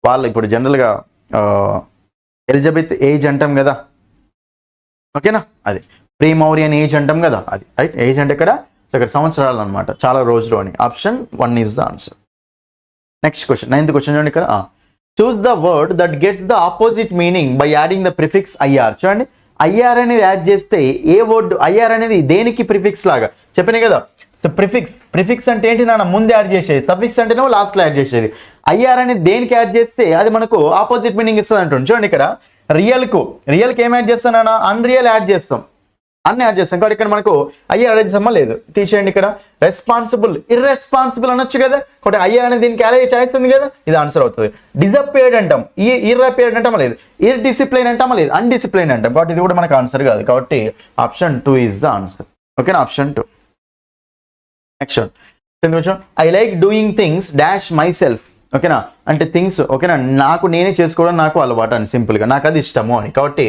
వాళ్ళు ఇప్పుడు జనరల్గా ఎలిజబెత్ ఏజ్ అంటాం కదా. ఓకేనా. అది ప్రీ మౌరియన్ ఏజ్ అంటాం కదా, అది రైట్. ఏజ్ అంటే ఇక్కడ ఇక్కడ సంవత్సరాలు అనమాట, చాలా రోజులు అని. Option 1 is the answer. Next question, 9th question చూడండి. ఇక్కడ choose the word that gets the opposite meaning by adding the prefix IR. చూడండి, ఐఆర్ అనేది యాడ్ చేస్తే ఏ వర్డ్, ఐఆర్ అనేది దేనికి ప్రిఫిక్స్ లాగా చెప్పినాయి కదా. సో ప్రిఫిక్స్ అంటే ఏంటి నాన్న? ముందు యాడ్ చేసేది. సఫిక్స్ అంటేనేమో లాస్ట్లో యాడ్ చేసేది. ఐఆర్ అనేది దేనికి యాడ్ చేస్తే అది మనకు ఆపోజిట్ మీనింగ్ ఇస్తుంది అంటుంది. చూడండి ఇక్కడ రియల్కి ఏం యాడ్ చేస్తానన్నా అన్రియల్ యాడ్ చేస్తాం, అన్ని యాడ్ చేస్తాం. కాబట్టి ఇక్కడ మనకు ఐఆర్ యాడ్ చేస్తామా లేదు, తీసేయండి. ఇక్కడ రెస్పాన్సిబుల్ ఇర్రెస్పాన్సిబుల్ అనొచ్చు కదా, కాబట్టి ఐఆర్ అనేది దీనికి యాడ్ అయ్యే ఛాయిస్ ఉంది కదా, ఇది ఆన్సర్ అవుతుంది. డిసప్పేర్డ్ అంటాం, ఇర్రపేర్డ్ అంటామా లేదు, ఇర్డిసిప్లైన్ అంటామా లేదు, అన్డిసిప్లైన్ అంటాం. కాబట్టి ఇది కూడా మనకు ఆన్సర్ కాదు. కాబట్టి ఆప్షన్ 2 ఈజ్ ద ఆన్సర్. ఓకేనా, option 2. Next I like doing things dash my self. ఓకేనా, అంటే థింగ్స్ ఓకేనా నాకు నేనే చేసుకోవడం నాకు అలవాటు అని సింపుల్గా నాకు అది ఇష్టము అని. కాబట్టి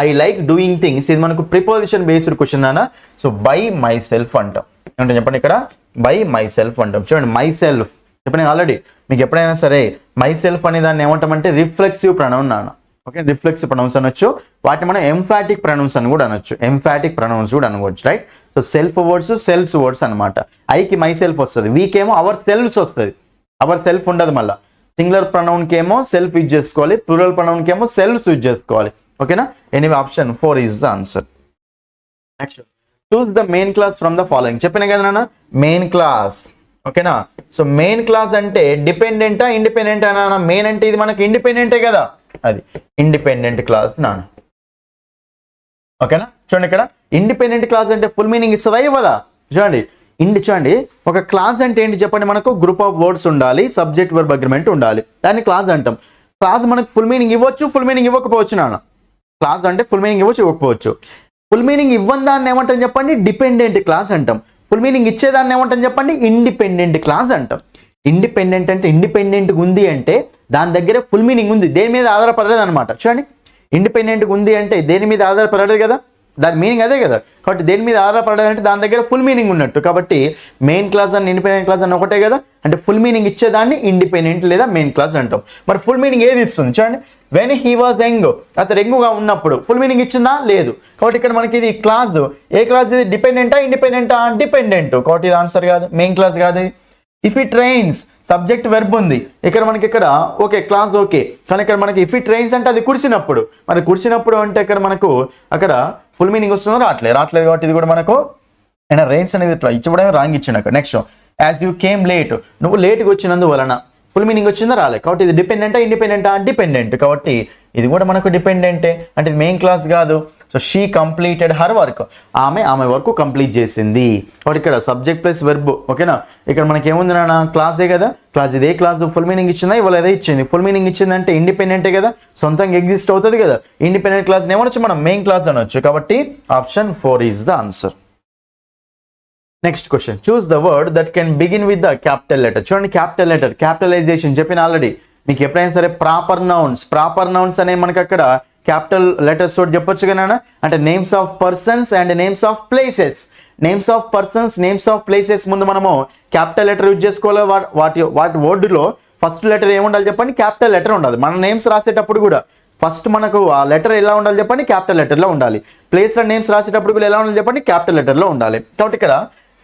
ఐ లైక్ డూయింగ్ థింగ్స్ ఇది మనకు ప్రిపోజిషన్ బేస్డ్ క్వశ్చన్ అన్న. సో బై మై సెల్ఫ్ అంటాం. అంటే చెప్పండి ఇక్కడ బై మై సెల్ఫ్ అంటాం. చూడండి మై సెల్ఫ్ చెప్పండి ఆల్రెడీ మీకు ఎప్పుడైనా సరే మై సెల్ఫ్ అనే దాన్ని ఏమంటామంటే రిఫ్లెక్సివ్ ప్రొనౌన్ అన్న. ఓకే, రిఫ్లెక్సివ్ ప్రొనౌన్స్ అనొచ్చు, వాటిని మనం ఎంఫాటిక్ ప్రొనౌన్స్ అని కూడా అనొచ్చు, ఎంఫాటిక్ ప్రొనౌన్స్ కూడా అనుకోవచ్చు. Right, so self words self words అనమాట. ఐకి మై సెల్ఫ్ వస్తుంది, వీకేమో అవర్ సెల్ఫ్స్ వస్తుంది, అవర్ సెల్ఫ్ ఉండదు. మళ్ళీ సింగులర్ ప్రొనౌన్కి ఏమో సెల్ఫ్ యూజ్ చేసుకోవాలి, ప్లూరల్ ప్రొనౌన్కి ఏమో సెల్ఫ్ యూజ్ చేసుకోవాలి. ఓకేనా, anyway option 4 is the answer. Next choose the main class from the following. చెప్పిన కదా నాన్న మెయిన్ క్లాస్. ఓకేనా, సో మెయిన్ క్లాస్ అంటే డిపెండెంటా ఇండిపెండెంటా నాన్న? మెయిన్ అంటే ఇది మనకి ఇండిపెండెంటే కదా, అది ఇండిపెండెంట్ క్లాస్ నాన్న. ఓకేనా, చూడండి ఇక్కడ ఇండిపెండెంట్ క్లాస్ అంటే ఫుల్ మీనింగ్ ఇస్తుందా ఇవ్వదా? చూడండి చూడండి ఒక క్లాస్ అంటే ఏంటి చెప్పండి, మనకు గ్రూప్ ఆఫ్ వర్డ్స్ ఉండాలి, సబ్జెక్ట్ వర్బ్ అగ్రిమెంట్ ఉండాలి, దాన్ని క్లాస్ అంటాం. క్లాస్ మనకు ఫుల్ మీనింగ్ ఇవ్వచ్చు, ఫుల్ మీనింగ్ ఇవ్వకపోవచ్చు నాన్న. క్లాస్ అంటే ఫుల్ మీనింగ్ ఇవ్వచ్చు, ఇవ్వకపోవచ్చు. ఫుల్ మీనింగ్ ఇవ్వని దాన్ని ఏమంటాం చెప్పండి, డిపెండెంట్ క్లాస్ అంటాం. ఫుల్ మీనింగ్ ఇచ్చేదాన్ని ఏమంటాం చెప్పండి, ఇండిపెండెంట్ క్లాస్ అంటాం. ఇండిపెండెంట్ అంటే ఇండిపెండెంట్గా ఉంది అంటే దాని దగ్గర ఫుల్ మీనింగ్ ఉంది, దేని మీద ఆధారపడలేదు అనమాట. చూడండి ఇండిపెండెంట్గా ఉంది అంటే దేని మీద ఆధారపడలేదు కదా, దాని మీనింగ్ అదే కదా. కాబట్టి దేని మీద ఆధారపడలేదు అంటే దాని దగ్గర ఫుల్ మీనింగ్ ఉన్నట్టు. కాబట్టి మెయిన్ క్లాస్ అని ఇండిపెండెంట్ క్లాస్ అని ఒకటే కదా, అంటే ఫుల్ మీనింగ్ ఇచ్చేదాన్ని ఇండిపెండెంట్ లేదా మెయిన్ క్లాస్ అంటాం. మరి ఫుల్ మీనింగ్ ఏది ఇస్తుంది చూడండి, వెన్ హీ వాజ్ యంగ్, అతను యంగ్గా ఉన్నప్పుడు ఫుల్ మీనింగ్ ఇచ్చిందా లేదు. కాబట్టి ఇక్కడ మనకి ఇది క్లాస్, ఏ క్లాస్ ఇది, డిపెండెంటా ఇండిపెండెంటా? డిపెండెంట్. కాబట్టి ఇది ఆన్సర్ కాదు, మెయిన్ క్లాస్ కాదు. If it trains subject verb ఉంది ఇక్కడ మనకి, ఇక్కడ ఓకే క్లాస్ ఓకే, కానీ ఇక్కడ మనకి ఇఫ్ ఇట్ ట్రైన్స్ అంటే అది కుడిచినప్పుడు. మరి కుడిచినప్పుడు అంటే ఇక్కడ మనకు అక్కడ ఫుల్ మీనింగ్ వస్తుందో రావట్లేదు కాబట్టి ఇది కూడా మనకు అయినా రెయిన్స్ అనేది ఇట్లా ఇచ్చిపోవడమే రాంగ్ ఇచ్చిండు అక్కడ. Next as you came late, నువ్వు లేట్గా వచ్చినందువలన ఫుల్ మీనింగ్ వచ్చిందా రాలే. కాబట్టి ఇది డిపెండెంటా ఇండిపెండెంటా? డిపెండెంట్. కాబట్టి ఇది కూడా మనకు డిపెండెంటే, అంటే ఇది మెయిన్ క్లాస్ కాదు. So she completed her work, ఆమె వర్క్ కంప్లీట్ చేసింది. కాబట్టి ఇక్కడ సబ్జెక్ట్ ప్లస్ వెర్బ్. ఓకేనా, ఇక్కడ మనకి ఏముంది నాన్న, క్లాసే కదా. క్లాస్ ఇదే క్లాస్ ఫుల్ మీనింగ్ ఇచ్చిందా ఇవాళ అదే ఇచ్చింది. ఫుల్ మీనింగ్ ఇచ్చిందంటే ఇండిపెండెంటే కదా, సొంతంగా ఎగ్జిస్ట్ అవుతుంది కదా. ఇండిపెండెంట్ క్లాస్ ఏమనొచ్చు మనం, మెయిన్ క్లాస్ అనొచ్చు. కాబట్టి option 4 is the answer. Next question, choose the word that can begin with the capital letter. చూడండి క్యాపిటల్ లెటర్, క్యాపిటలైజేషన్ చెప్పిన ఆల్రెడీ మీకు. ఎప్పుడైనా సరే ప్రాపర్ నౌన్స్ అనే మనకి అక్కడ క్యాపిటల్ లెటర్స్ తోటి చెప్పొచ్చు కదా, అంటే names of persons and names of places. Names of persons names of places ముందు మనము క్యాపిటల్ లెటర్ యూజ్ చేసుకోవాలి. వాటి వర్డ్లో ఫస్ట్ లెటర్ ఏముండాలి చెప్పండి, క్యాపిటల్ లెటర్ ఉండాలి. మన నేమ్స్ రాసేటప్పుడు కూడా ఫస్ట్ మనకు ఆ లెటర్ ఎలా ఉండాలి చెప్పండి, క్యాపిటల్ లెటర్లో ఉండాలి. ప్లేస్లో నేమ్స్ రాసేటప్పుడు కూడా ఎలా ఉండాలి చెప్పండి, క్యాపిటల్ లెటర్లో ఉండాలి. కాబట్టి ఇక్కడ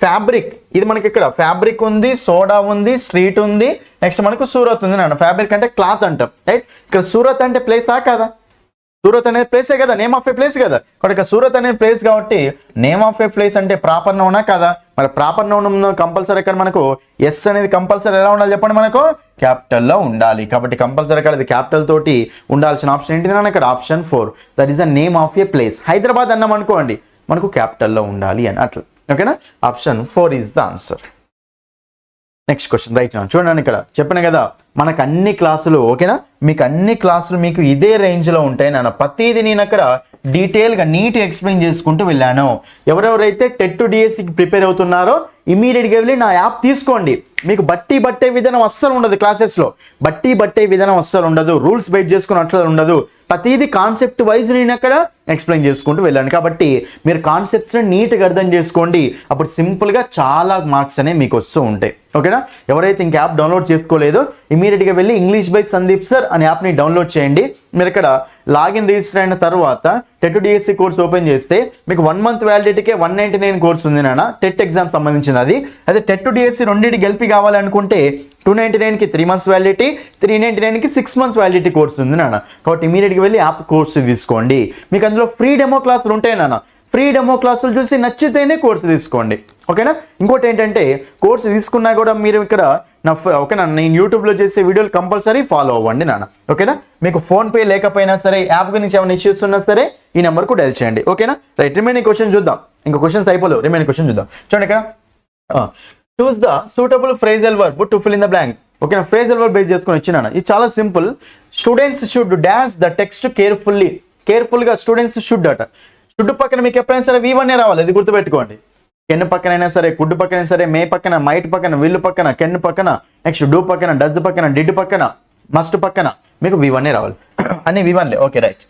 ఫ్యాబ్రిక్, ఇది మనకి ఇక్కడ ఫ్యాబ్రిక్ ఉంది, సోడా ఉంది, స్ట్రీట్ ఉంది, నెక్స్ట్ మనకు సూరత్ ఉంది నాన్న. ఫ్యాబ్రిక్ అంటే క్లాత్ అంటాం. రైట్, ఇక్కడ సూరత్ అంటే ప్లేసా కదా, సూరత్ అనేది ప్లేసే కదా, నేమ్ ఆఫ్ ఏ ప్లేస్ కదా. కాబట్టి ఇక్కడ సూరత్ అనే ప్లేస్ కాబట్టి నేమ్ ఆఫ్ ఏ ప్లేస్ అంటే ప్రాపర్ నౌనా కదా. మరి ప్రాపర్ నౌన్ కంపల్సరీ ఇక్కడ మనకు ఎస్ అనేది కంపల్సరీ ఎలా ఉండాలి చెప్పండి, మనకు క్యాపిటల్లో ఉండాలి. కాబట్టి కంపల్సరీ ఇక్కడ ఇది క్యాపిటల్ తోటి ఉండాల్సిన ఆప్షన్ ఏంటిది నాన్న, ఇక్కడ option 4, that is the name of A place. Hyderabad అన్నాం అనుకోండి, మనకు క్యాపిటల్లో ఉండాలి అని అట్లా. ఓకేనా, option 4 is the answer. Next question right నా చూడండి, ఇక్కడ చెప్పిన కదా మనకు అన్ని క్లాసులు ఓకేనా, మీకు అన్ని క్లాసులు మీకు ఇదే రేంజ్లో ఉంటాయి నాన్న. ప్రతిదీ నేను అక్కడ డీటెయిల్గా నీట్గా ఎక్స్ప్లెయిన్ చేసుకుంటూ వెళ్ళాను. ఎవరెవరైతే టెట్ టు డిఎస్సికి ప్రిపేర్ అవుతున్నారో ఇమీడియట్గా వెళ్ళి నా యాప్ తీసుకోండి. మీకు బట్టే విధానం అస్సలు ఉండదు, క్లాసెస్లో బట్టే విధానం అస్సలు ఉండదు, రూల్స్ బేస్ చేసుకుని అట్లా ఉండదు. ప్రతిదీ కాన్సెప్ట్ వైజ్ నేను అక్కడ ఎక్స్ప్లెయిన్ చేసుకుంటూ వెళ్ళాను. కాబట్టి మీరు కాన్సెప్ట్స్ని నీట్గా అర్థం చేసుకోండి, అప్పుడు సింపుల్గా చాలా మార్క్స్ అనేవి మీకు వస్తూ ఉంటాయి. ఓకేనా, ఎవరైతే ఇంక యాప్ డౌన్లోడ్ చేసుకోలేదో ఇమీడియట్గా వెళ్ళి ఇంగ్లీష్ బై సందీప్ సార్ అనే యాప్ని డౌన్లోడ్ చేయండి. మీరు ఇక్కడ లాగిన్ రిజిస్టర్ అయిన తర్వాత టెట్ డిఎస్సి కోర్స్ ఓపెన్ చేస్తే మీకు 1 మంత్ వ్యాలిడిటీకే 199 కోర్స్ ఉంది నాన్న, టెట్ ఎగ్జామ్ సంబంధించింది అది. అదే టెట్ డిఎస్సి రెండింటి గెలిపి కావాలనుకుంటే 299కి 3 మంత్స్ వ్యాలిడిటీ, 399కి 6 మంత్స్ వ్యాలిడిటీ కోర్స్ ఉంది నాన్న. కాబట్టి ఇమీడియట్గా వెళ్ళి యాప్ కోర్సు తీసుకోండి. మీకు అందులో ఫ్రీ డెమో క్లాసులు ఉంటాయి నాన్న. ఫ్రీ డెమో క్లాసులు చూసి నచ్చితేనే కోర్సు తీసుకోండి. ఓకేనా? ఇంకోటి ఏంటంటే కోర్సు తీసుకున్నా కూడా మీరు ఇక్కడ ఓకేనా నేను యూట్యూబ్లో చేసే వీడియోలు కంపల్సరీ ఫాలో అవ్వండి నాన్న. ఓకేనా? మీకు ఫోన్పే లేకపోయినా సరే యాప్ గురించి ఏమైనా ఇష్యూస్ ఉన్నా సరే ఈ నెంబర్కు డైల్ చేయండి. ఓకేనా? రైట్, రిమైనింగ్ క్వశ్చన్ చూద్దాం. ఇంకా క్వశ్చన్స్ అయిపోలేవు, రిమైనింగ్ క్వశ్చన్ చూద్దాం. చూడండి ఇక్కడ choose the suitable phrasal verb to fill in the blank. ఓకేనా? ఫ్రేజల్ వర్బ్ బేస్ చేసుకొని వచ్చినాను. ఇది చాలా simple. Students should dash the text carefully. కేర్ఫుల్గా స్టూడెంట్స్ షుడ్ అట. షుడ్ పక్కన మీకు ఎప్పుడైనా సరే V1 రావాలి, ఇది గుర్తుపెట్టుకోండి. కెన్ పక్కనైనా సరే, కుడ్ పక్కన సరే, మే పక్కన, మైట్ పక్కన, విల్ పక్కన, కెన్ పక్కన, నెక్స్ట్ డూ పక్కన, డస్ పక్కన, డిడ్ పక్కన, మస్ట్ పక్కన మీకు V1 రావాలి. అన్ని V1లే. ఓకే రైట్,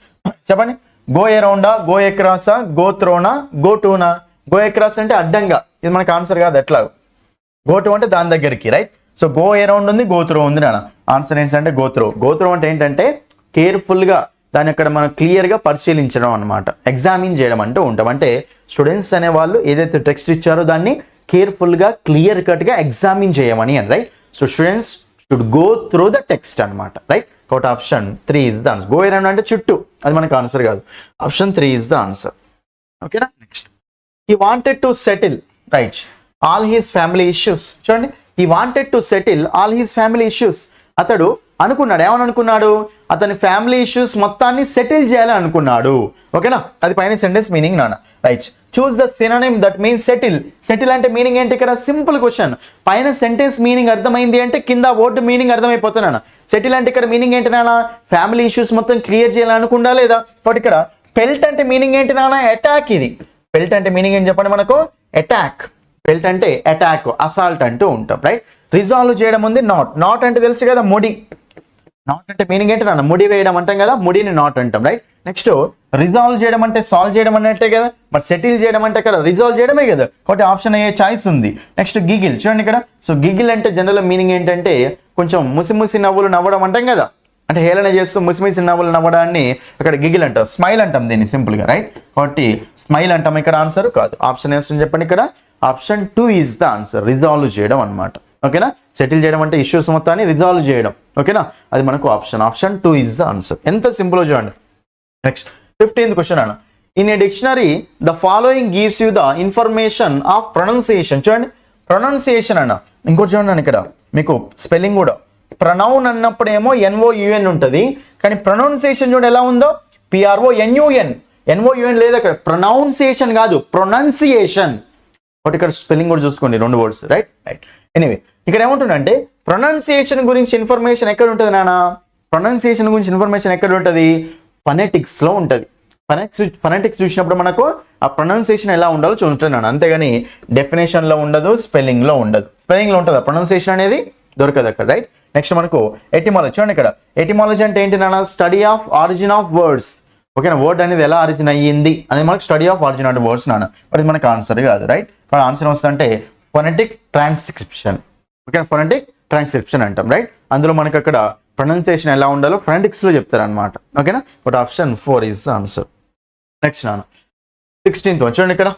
చెప్పండి. గో అరౌండా, గో ఎక్రాసా, గో త్రోనా, గో టూనా. గో ఎక్రాస్ అంటే అడ్డంగా, ఇది మనకు ఆన్సర్ కాదు. ఎట్లా? గో టు అంటే దాని దగ్గరికి, రైట్? సో గో అరౌండ్ ఉంది, గో త్రో ఉంది నాన్న. ఆన్సర్ ఏంటంటే గో త్రో. గో త్రో అంటే ఏంటంటే కేర్ఫుల్గా దాన్ని అక్కడ మనం క్లియర్గా పరిశీలించడం అనమాట, ఎగ్జామిన్ చేయడం అంటూ ఉంటాం. అంటే స్టూడెంట్స్ అనే వాళ్ళు ఏదైతే టెక్స్ట్ ఇచ్చారో దాన్ని కేర్ఫుల్గా క్లియర్ కట్గా ఎగ్జామిన్ చేయమని అని, right? So students should go through the text అనమాట, రైట్? కాబట్టి option 3 is the answer. Go around అంటే చుట్టూ, అది మనకు ఆన్సర్ కాదు. Option 3 is the answer. ఓకేనా? Next, he wanted to settle, right, all his family issues. చూడండి, he wanted to settle all his family issues. అతడు అనుకున్నాడు, ఏమని అనుకున్నాడు? అతని ఫ్యామిలీ ఇష్యూస్ మొత్తాన్ని సెటిల్ చేయాలని అనుకున్నాడు. ఓకేనా? అది పైన సెంటెన్స్ మీనింగ్ నాన్న, right? Choose the synonym that means settle. Settle అంటే మీనింగ్ ఏంటి? ఇక్కడ సింపుల్ క్వశ్చన్. పైన సెంటెన్స్ మీనింగ్ అర్థమైంది అంటే కింద వర్డ్ మీనింగ్ అర్థమైపోతున్నాను. సెటిల్ అంటే ఇక్కడ మీనింగ్ ఏంటి నాన్న? ఫ్యామిలీ ఇష్యూస్ మొత్తం క్లియర్ చేయాలని అనుకుంటా లేదా? బట్ ఇక్కడ పెల్ట్ అంటే మీనింగ్ ఏంటి నాన్న? అటాక్. ఇది పెల్ట్ అంటే మీనింగ్ ఏం చెప్పండి మనకు? అటాక్. పెల్ట్ అంటే అటాక్, అసాల్ట్ అంటూ ఉంటాం, రైట్? రిజాల్వ్ చేయడం ఉంది నాట్. నాట్ అంటే తెలుసు కదా, ముడి. నాట్ అంటే మీనింగ్ ఏంటి నాన్న? ముడి వేయడం అంటాం కదా, ముడిని నాట్ అంటాం, రైట్? నెక్స్ట్, రిజాల్వ్ చేయడం అంటే సాల్వ్ చేయడం అన్నట్టే కదా, బట్ సెటిల్ చేయడం అంటే కదా రిజాల్వ్ చేయడమే కదా. కాబట్టి ఆప్షన్ అయ్యే ఛాయిస్ ఉంది. Next, giggle. చూడండి ఇక్కడ. సో గిగిల్ అంటే జనరల్ మీనింగ్ ఏంటంటే కొంచెం ముసి నవ్వులు నవ్వడం అంటాం కదా, అంటే హేళన చేస్తూ ముసి నవ్వులు నవ్వడాన్ని అక్కడ గిగిల్ అంటాం. స్మైల్ అంటాం దీన్ని సింపుల్గా, రైట్? కాబట్టి స్మైల్ అంటాం. ఇక్కడ ఆన్సర్ కాదు. ఆప్షన్ ఏస్తుంది చెప్పండి ఇక్కడ? Option 2 is the answer. Resolve చేయడం అనమాట. ఓకేనా? సెటిల్ చేయడం అంటే ఇష్యూస్ మొత్తాన్ని రిజాల్వ్ చేయడం. ఓకేనా? అది మనకు ఆప్షన్ 2 ఈజ్ ద ఆన్సర్. ఎంత సింపుల్ చూడండి. నెక్స్ట్, 15th క్వశ్చన్ అన్న. In a dictionary the following gives you the information of pronunciation. చూడండి, ప్రొనౌన్సియేషన్ అన్న. ఇంకోటి చూడండి ఇక్కడ మీకు స్పెల్లింగ్ కూడా. ప్రొనౌన్ అన్నప్పుడేమో NOUN ఉంటుంది, కానీ ప్రొనౌన్సియేషన్ చూడండి ఎలా ఉందో, PRONUN. NOUN లేదు అక్కడ. ప్రొనౌన్సియేషన్ కాదు, ప్రొనౌన్సియేషన్. బట్ ఇక్కడ స్పెల్లింగ్ కూడా చూసుకోండి, 2 వర్డ్స్, రైట్? రైట్. ఎనీవే, ఇక్కడ ఏముంటుందంటే ప్రొనౌన్సియేషన్ గురించి ఇన్ఫర్మేషన్ ఎక్కడ ఉంటుంది నాన్న? ప్రొనౌన్సియేషన్ గురించి ఇన్ఫర్మేషన్ ఎక్కడ ఉంటుంది? ఫనెటిక్స్లో ఉంటుంది. ఫనెటిక్స్ చూసినప్పుడు మనకు ఆ ప్రొనౌన్సియేషన్ ఎలా ఉండాలో చూస్తున్నాను, అంతేగాని డెఫినేషన్లో ఉండదు, స్పెల్లింగ్లో ఉండదు. స్పెల్లింగ్లో ఉంటుంది, ప్రొనౌన్సియేషన్ అనేది దొరకదు అక్కడ, రైట్? నెక్స్ట్ మనకు ఎటిమాలజీ. చూడండి ఇక్కడ. ఎటిమాలజీ అంటే ఏంటి నాన్న? Study of origin of words. ఓకేనా? వర్డ్ అనేది ఎలా ఆరిజిన్ అయ్యింది అనేది మనకు study of origin of words నాన్న. బట్ ఇది మనకు ఆన్సర్ కాదు, రైట్? కానీ ఆన్సర్ వస్తుందంటే ఫొనెటిక్ ట్రాన్స్క్రిప్షన్. ఓకేనా? ఫొనెటిక్ ట్రాన్స్క్రిప్షన్ అంటాం, రైట్? అందులో మనకు అక్కడ ప్రొనౌన్సియేషన్ ఎలా ఉండాలో ఫొనెటిక్స్లో చెప్తారు అనమాట. ఓకేనా? But option 4 is the answer. Next నాన్న 16th చూడండి ఇక్కడ.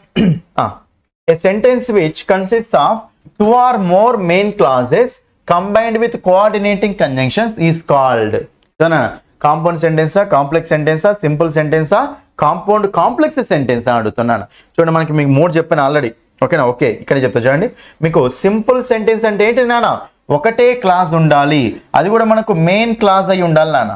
A sentence which consists of 2 or more main clauses combined with coordinating conjunctions is called. Compound సెంటెన్సా, కాంప్లెక్స్ సెంటెన్సా, సింపుల్ సెంటెన్సా, కాంపౌండ్ కాంప్లెక్స్ సెంటెన్సా అడుగుతున్నాను. చూడండి, మనకి మీకు 3 చెప్పాను ఆల్రెడీ. ఓకేనా? ఓకే, ఇక్కడ చెప్తా చూడండి. మీకు సింపుల్ సెంటెన్స్ అంటే ఏంటి నాన్న? ఒకటే క్లాస్ ఉండాలి, అది కూడా మనకు మెయిన్ క్లాస్ అయి ఉండాలి నాన్న.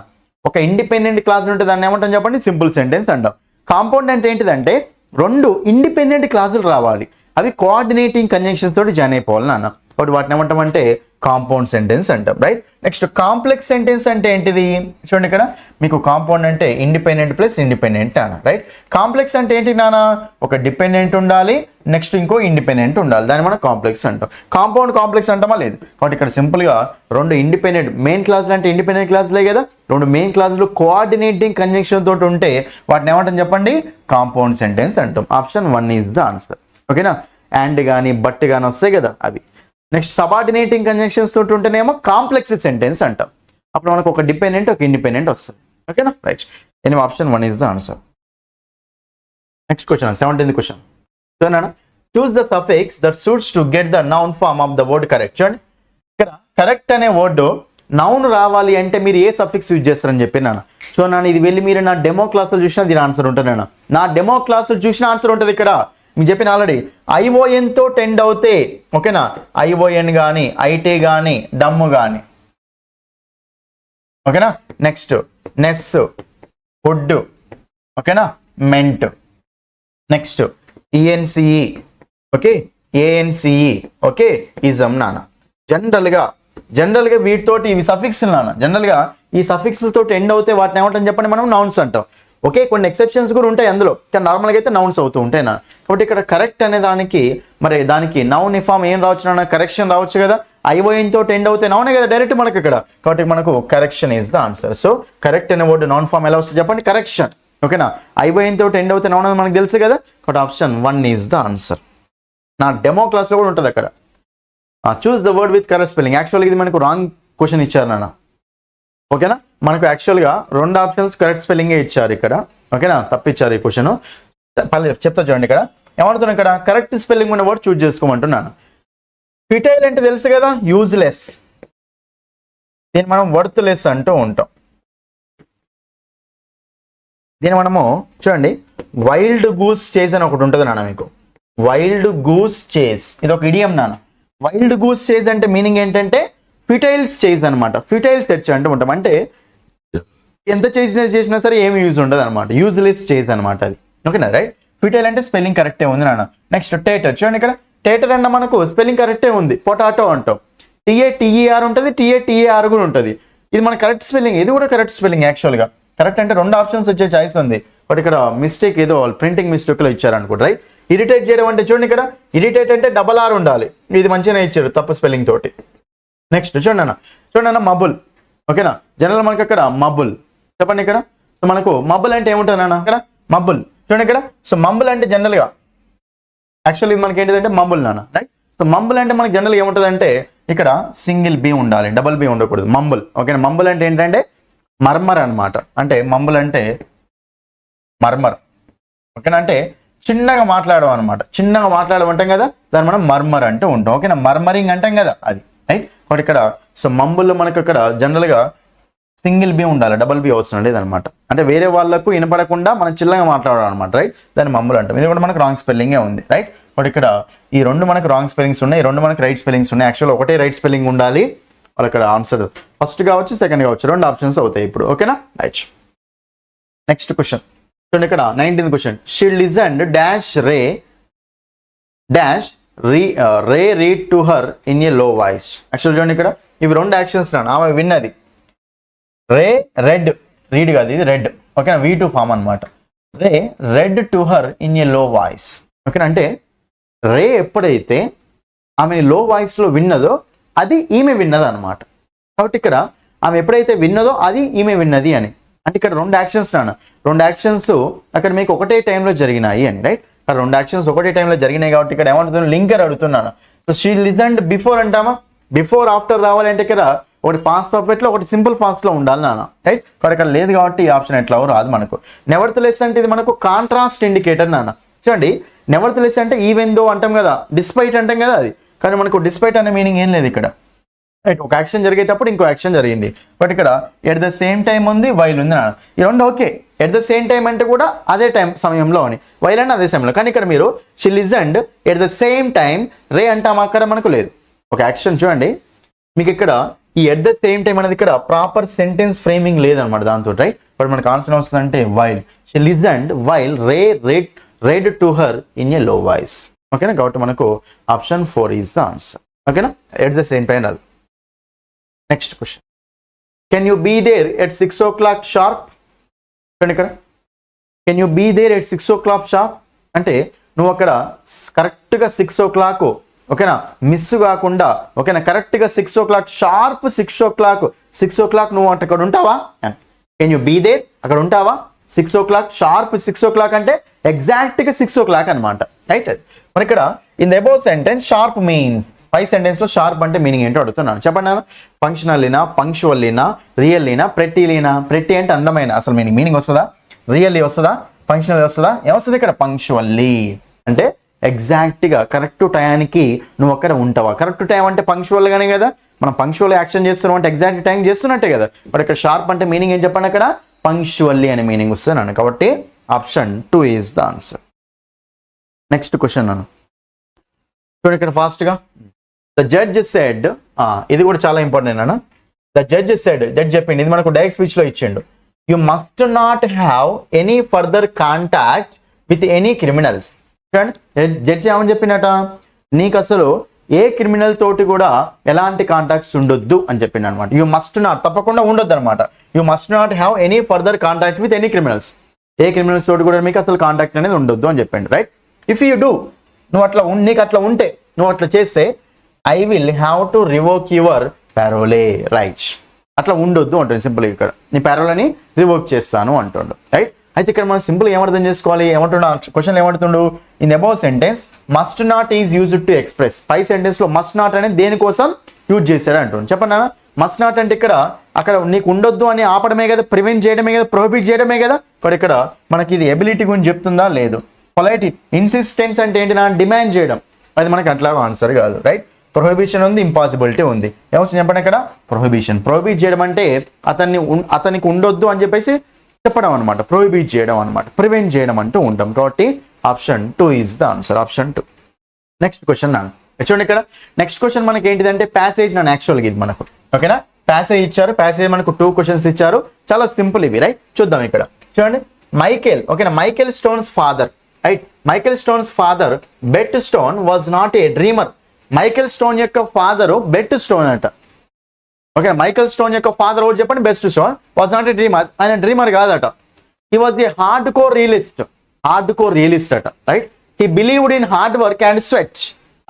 ఒక ఇండిపెండెంట్ క్లాస్ ఉంటే దాన్ని ఏమంటాం చెప్పండి? సింపుల్ సెంటెన్స్ అంటాం. కాంపౌండ్ అంటే ఏంటిదంటే 2 ఇండిపెండెంట్ క్లాసులు రావాలి, అవి కోఆర్డినేటింగ్ కంజంక్షన్స్ తోటి జాయిన్ అయిపోవాలి నాన్న. కాబట్టి వాటిని ఏమంటామంటే కాంపౌండ్ సెంటెన్స్ అంటాం, రైట్? నెక్స్ట్, కాంప్లెక్స్ సెంటెన్స్ అంటే ఏంటిది? చూడండి ఇక్కడ మీకు కాంపౌండ్ అంటే ఇండిపెండెంట్ ప్లస్ ఇండిపెండెంట్ అన్న, రైట్? కాంప్లెక్స్ అంటే ఏంటి నాన్న? ఒక డిపెండెంట్ ఉండాలి, నెక్స్ట్ ఇంకో ఇండిపెండెంట్ ఉండాలి, దాన్ని మనం కాంప్లెక్స్ అంటాం. కాంపౌండ్ కాంప్లెక్స్ అంటామా? లేదు. కాబట్టి ఇక్కడ సింపుల్గా 2 ఇండిపెండెంట్ మెయిన్ క్లాసులు అంటే ఇండిపెండెంట్ క్లాసులే కదా, 2 మెయిన్ క్లాసులు కోఆర్డినేటింగ్ కంజంక్షన్ తోటి ఉంటే వాటిని ఏమంటాం చెప్పండి? కాంపౌండ్ సెంటెన్స్ అంటాం. Option 1 is the answer. ఓకేనా? అండ్ కానీ బట్ కానీ వస్తాయి కదా అవి. నెక్స్ట్, సబార్డినేటింగ్ కంజంక్షన్స్ తోటి ఉంటేనేమో కాంప్లెక్స్ సెంటెన్స్ అంటాం. అప్పుడు మనకు ఒక డిపెండెంట్ ఒక ఇండిపెండెంట్ వస్తుంది. ఓకేనా? Right. Anyway option 1 is the answer. Next question, 17th question. చూడండి, choose the suffix that suits to get the noun form of the word correct. చూడండి, ఇక్కడ కరెక్ట్ అనే వర్డ్ నౌన్ రావాలి అంటే మీరు ఏ సఫిక్స్ యూజ్ చేస్తారని చెప్పి నాన్న. సో నాన్న ఇది వెళ్ళి మీరు నా డెమో క్లాస్లో చూసినా దీని ఆన్సర్ ఉంటుంది నాన్న. నా డెమో క్లాస్లో చూసిన ఆన్సర్ ఉంటుంది ఇక్కడ. మీకు చెప్పిన ఆల్రెడీ ఐఓఎన్తో టెండ్ అవుతే, ఓకేనా, ఐఓఎన్ కానీ ఐటీ కానీ డమ్ కానీ, ఓకేనా. నెక్స్ట్ నెస్, ఫుడ్, ఓకేనా, ment. Next E N C E, okay, A N C E, okay, ism నాన్న. జనరల్గా వీటితోటి ఇవి సఫిక్స్ నాన్న. జనరల్గా ఈ సఫిక్స్లతో ఎండ్ అవుతే వాటిని ఏమంటాం చెప్పండి మనం? నౌన్స్ అంటాం. ఓకే, కొన్ని ఎక్సెప్షన్స్ కూడా ఉంటాయి అందులో, కానీ నార్మల్గా అయితే నౌన్స్ అవుతూ ఉంటాయి నా. కాబట్టి ఇక్కడ కరెక్ట్ అనే దానికి మరి దానికి నౌన్ ఫామ్ ఏం రావచ్చు నాన్న? కరెక్షన్ రావచ్చు కదా. ఐఓఎన్ తోటి ఎండ్ అవుతే నౌనే కదా డైరెక్ట్ మనకి ఇక్కడ. కాబట్టి మనకు correction is the answer. So correct అనే వర్డ్ నౌన్ ఫామ్ ఎలా వస్తుంది చెప్పండి? కరెక్షన్. ఓకేనా, ఐఓఎన్ తోటి ఎండ్ అవుతే నౌన్ అని మనకు తెలుసు కదా. కాబట్టి ఆప్షన్ 1 ఈజ్ ద ఆన్సర్. నా డెమో క్లాస్లో కూడా ఉంటుంది అక్కడ. Choose the word with correct spelling. యాక్చువల్గా ఇది మనకు రాంగ్ క్వశ్చన్ ఇచ్చారు నాన్న. ఓకేనా, మనకు యాక్చువల్గా 2 ఆప్షన్స్ కరెక్ట్ స్పెల్లింగే ఇచ్చారు ఇక్కడ. ఓకేనా, తప్పిచ్చారు ఈ క్వశ్చన్. చెప్తా చూడండి ఇక్కడ ఏమంటున్నాను. ఇక్కడ కరెక్ట్ స్పెల్లింగ్ ఉన్న వర్డ్ చూస్ చేసుకోమంటున్నాను. ఫిటైల్ అంటే తెలుసు కదా, యూజ్లెస్. దీన్ని మనం వర్త్లెస్ అంటూ ఉంటాం. దీన్ని మనము చూడండి వైల్డ్ గూస్ చేస్ అని ఒకటి ఉంటుంది నాన్న మీకు. వైల్డ్ గూస్ చేస్ ఇది ఒక ఇడియం నాన్న. వైల్డ్ గూస్ చేస్ అంటే మీనింగ్ ఏంటంటే ఫిటైల్స్ చేస్ అనమాట. ఫిటైల్స్ తెచ్చి అంటూ ఉంటాం. అంటే ఎంత చేసినా సరే ఏమి యూజ్ ఉండదు అనమాట. యూజ్లెస్ చేస్ అనమాట అది. ఓకేనా, రైట్. ఫిటైల్ అంటే స్పెల్లింగ్ కరెక్టే ఉంది నాన్న. నెక్స్ట్ టేటర్. చూడండి ఇక్కడ టేటర్ అన్న మనకు స్పెల్లింగ్ కరెక్టే ఉంది. పొటాటో అంటాం. టిఏటిఈఆర్ ఉంటుంది, టిఏటిఏఆర్ కూడా ఉంటుంది. ఇది మన కరెక్ట్ స్పెల్లింగ్. ఇది కూడా కరెక్ట్ స్పెల్లింగ్ యాక్చువల్గా. కరెక్ట్ అంటే 2 ఆప్షన్స్ వచ్చే ఛాయిస్ ఉంది. బట్ ఇక్కడ మిస్టేక్ ఏదో ప్రింటింగ్ మిస్టేక్లో ఇచ్చారనుకోండి, రైట్. ఇరిటేట్ చేయడం అంటే చూడండి ఇక్కడ ఇరిటేట్ అంటే డబల్ ఉండాలి. ఇది మంచిగానే ఇచ్చారు తప్పు స్పెల్లింగ్ తోటి. నెక్స్ట్ చూడండి అన్న మబుల్. ఓకేనా, జనరల్ మనకి అక్కడ మబుల్ చెప్పండి ఇక్కడ. సో మనకు మబుల్ అంటే ఏముంటుంది అన్న ఇక్కడ? మబుల్. చూడండి ఇక్కడ. సో మంబుల్ అంటే జనరల్గా యాక్చువల్లీ మనకి ఏంటిదంటే మంబుల్ నాన్న, రైట్. సో మంబుల్ అంటే మనకి జనరల్గా ఏముంటుంది అంటే ఇక్కడ సింగిల్ బి ఉండాలి, డబుల్ బి ఉండకూడదు. మంబుల్. ఓకేనా, మంబుల్ అంటే ఏంటంటే మర్మర్ అనమాట. అంటే మంబుల్ అంటే మర్మర్. ఓకేనా, అంటే చిన్నగా మాట్లాడడం అనమాట. చిన్నగా మాట్లాడడం అంటాం కదా, దాన్ని మనం మర్మర్ అంటూ ఉంటాం. ఓకేనా, మర్మరింగ్ అంటాం కదా అది, రైట్. కాబట్టి ఇక్కడ సో మంబుల్లో మనకు ఇక్కడ జనరల్గా సింగిల్ బి ఉండాలి, డబుల్ బి అవసరం లేదనమాట. అంటే వేరే వాళ్ళకు వినపడకుండా మనం చిన్నగా మాట్లాడడం అనమాట, రైట్. దాన్ని మంబుల్ అంటాం. ఇది కూడా మనకు రాంగ్ స్పెల్లింగే ఉంది, రైట్. బట్ ఇక్కడ ఈ 2 మనకు రాంగ్ స్పెల్లింగ్స్ ఉన్నాయి, 2 మనకు రైట్ స్పెల్లింగ్స్ ఉన్నాయి. యాక్చువల్ ఒకటే రైట్ స్పెల్లింగ్ ఉండాలి. వాళ్ళు ఇక్కడ ఆన్సర్ ఫస్ట్ కావచ్చు, సెకండ్ కావచ్చు, 2 ఆప్షన్స్ అవుతాయి ఇప్పుడు. ఓకేనా, రైట్. నెక్స్ట్ క్వశ్చన్ చూడండి ఇక్కడ 19th question. She listened dash ray dash ray read to her in a low voice. Actual చూడండి ఇక్కడ ఇవి 2 యాక్షన్స్ రాను. ఆమె విన్నది. రే రెడ్, రీడ్ కాదు ఇది రెడ్. ఓకేనా, V2 ఫామ్ అనమాట. Ray read to her in a low voice. ఓకేనా, అంటే రే ఎప్పుడైతే ఆమె లో వాయిస్లో విన్నదో అది ఈమె విన్నది అనమాట. కాబట్టి ఇక్కడ ఆమె ఎప్పుడైతే విన్నదో అది ఈమె విన్నది అని. అంటే ఇక్కడ 2 యాక్షన్స్ రాను. 2 యాక్షన్స్ అక్కడ మీకు ఒకటే టైంలో జరిగినాయి అని, రైట్. 2 యాక్షన్స్ ఒకటే టైంలో జరిగినాయి కాబట్టి ఇక్కడ ఏమంటుంది? లింకర్ అడుగుతున్నాను. సో షీ లిజన్డ్ బిఫోర్ అంటామా? బిఫోర్ ఆఫ్టర్ రావాలంటే ఇక్కడ ఒకటి పాస్ట్ పర్ఫెక్ట్లో ఒకటి సింపుల్ పాస్ట్లో ఉండాలి నాన్న, రైట్. కాబట్టి ఇక్కడ లేదు కాబట్టి ఈ ఆప్షన్ ఎట్లా రాదు మనకు. నెవర్త్లెస్ అంటే ఇది మనకు కాంట్రాస్ట్ ఇండికేటర్ నాన్న. చూడండి నెవర్త్లెస్ అంటే ఈవెన్ దో అంటాం కదా, డిస్పైట్ అంటాం కదా అది. కానీ మనకు డిస్పైట్ అనే మీనింగ్ ఏం లేదు ఇక్కడ, రైట్. ఒక యాక్షన్ జరిగేటప్పుడు ఇంకో యాక్షన్ జరిగింది. బట్ ఇక్కడ ఎట్ ద సేమ్ టైం ఉంది, వైల్ ఉంది నాన్న. ఈ 2 okay. At the same time అంటే కూడా అదే టైం సమయంలో అని, వైల్ అంటే అదే సమయంలో. కానీ ఇక్కడ మీరు she listened at the same time Ray అంటాం, అక్కడ మనకు లేదు. ఒక యాక్షన్ చూడండి మీకు ఇక్కడ ఈ ఎట్ ద సేమ్ టైం అనేది ఇక్కడ ప్రాపర్ సెంటెన్స్ ఫ్రేమింగ్ లేదనమాట దాంతో, రైట్. బట్ మనకు ఆన్సర్ వస్తుందంటే while. She listened while ray read to her in a low voice. ఓకేనా, కాబట్టి మనకు ఆప్షన్ 4 ఈజ్ ద ఆన్సర్. ఓకేనా, ఎట్ ద సేమ్ టైం రాదు. Next question. Can you be there at 6 o'clock sharp? చూడండి ఇక్కడ can you be there at 6 o'clock sharp అంటే నువ్వు అక్కడ కరెక్ట్గా 6 o'clock, ఓకేనా, మిస్ కాకుండా, ఓకేనా, కరెక్ట్గా 6 o'clock షార్ప్ 6 o'clock నువ్వు అక్కడ ఉంటావా? కెన్ యూ బీ దేర్, అక్కడ ఉంటావా? 6 o'clock షార్ప్ 6 o'clock అంటే ఎగ్జాక్ట్గా 6 o'clock అనమాట, రైట్. మరి ఇక్కడ in the above sentence sharp means, పై సెంటెన్స్లో షార్ప్ అంటే మీనింగ్ ఏంటో అడుగుతున్నాను. చెప్పండి. ఫంక్షనల్లీనా, పంక్చువల్లీనా, రియల్లీనా, ప్రెట్టీలీనా? ప్రెట్టి అంటే అందమైన, అసలు మీనింగ్ వస్తుందా? రియల్లీ వస్తుందా? ఫంక్షనల్ వస్తుందా? ఏమొస్తుంది ఇక్కడ? పంక్చువల్లీ అంటే ఎగ్జాక్ట్గా కరెక్ట్ టయానికి నువ్వు అక్కడ ఉంటావా? కరెక్ట్ టైం అంటే పంక్చువల్గానే కదా, మనం పంక్చువల్ యాక్షన్ చేస్తున్నాం అంటే ఎగ్జాక్ట్ టైం చేస్తున్నట్టే కదా. బట్ ఇక్కడ షార్ప్ అంటే మీనింగ్ ఏం చెప్పండి, అక్కడ పంక్చువల్లీ అనే మీనింగ్ వస్తున్నాను. కాబట్టి option 2 is the answer. Next question నన్ను చూడండి ఇక్కడ ఫాస్ట్గా. ద జడ్జ్ సెడ్, ఇది కూడా చాలా ఇంపార్టెంట్ అన్న. ద జడ్జ్ సెడ్, జడ్జ్ చెప్పింది, ఇది మనకు డైరెక్ట్ స్పీచ్లో ఇచ్చిండు. You must not have any further contact with any criminals. Judge ఏమని చెప్పినట, నీకు అసలు ఏ క్రిమినల్ తోటి కూడా ఎలాంటి కాంటాక్ట్స్ ఉండొద్దు అని చెప్పింది అనమాట. యూ మస్ట్ నాట్, తప్పకుండా ఉండొద్దు అనమాట. You must not have any further contact with any criminals. A criminals తోటి కూడా మీకు అసలు కాంటాక్ట్ అనేది ఉండొద్దు అని చెప్పిండు, రైట్. ఇఫ్ యూ డూ, నువ్వు అట్లా నీకు అట్లా ఉంటే, నువ్వు అట్లా చేస్తే, I will have to revoke your parole rights. అట్లా ఉండొద్దు అంటుంది సింపుల్. ఇక్కడ నీ ప్యారోలని రివోక్ చేస్తాను అంటుండు, రైట్. అయితే ఇక్కడ మనం సింపుల్ ఏమర్థం చేసుకోవాలి, ఏమంటున్నా క్వశ్చన్ ఏమంటుండు, in above sentence must not is used to express. పై సెంటెన్స్ లో మస్ట్ నాట్ అనేది దేనికోసం యూజ్ చేశాడు అంటుండు. చెప్పండి, మస్ట్ నాట్ అంటే ఇక్కడ అక్కడ నీకు ఉండొద్దు అని ఆపడమే కదా, ప్రివెంట్ చేయడమే కదా, ప్రొహిబిట్ చేయడమే కదా. బట్ ఇక్కడ మనకి ఇది ఎబిలిటీ గురించి చెప్తుందా లేదు. పొలైట్ ఇన్సిస్టెన్స్ అంటే ఏంటి, నా డిమాండ్ చేయడం, అది మనకి అట్లా ఆన్సర్ కాదు, రైట్. ప్రొహిబిషన్ ఉంది, ఇంపాసిబిలిటీ ఉంది. ఏమొస్తుంది చెప్పండి ఇక్కడ, ప్రొహిబిషన్. ప్రొహిబిట్ చేయడం అంటే అతనికి ఉండొద్దు అని చెప్పేసి చెప్పడం అనమాట, ప్రొహిబిట్ చేయడం అనమాట, ప్రివెంట్ చేయడం అంటూ ఉంటాం. కాబట్టి option 2 is the answer, option 2. Next question నాన్న చూడండి ఇక్కడ. నెక్స్ట్ క్వశ్చన్ మనకి ఏంటిదంటే ప్యాసేజ్ నాన్న, యాక్చువల్గా ఇది మనకు ఓకేనా. ప్యాసేజ్ ఇచ్చారు, ప్యాసేజ్ మనకు 2 క్వశ్చన్స్ ఇచ్చారు, చాలా సింపుల్ ఇవి, రైట్. చూద్దాం ఇక్కడ చూడండి. మైకేల్, ఓకేనా, Michael Stone's father, right. Michael Stone's father Bet Stone was not a dreamer. Michael Stone యొక్క ఫాదరు బెట్ స్టోన్ అంట, ఓకే. మైకేల్ స్టోన్ యొక్క ఫాదర్ ఎవరు చెప్పండి, Best Stone. Was not a dreamer, ఆయన డ్రీమర్ కాదట. He was a hard core realist అట, right. He believed in hard work and sweat.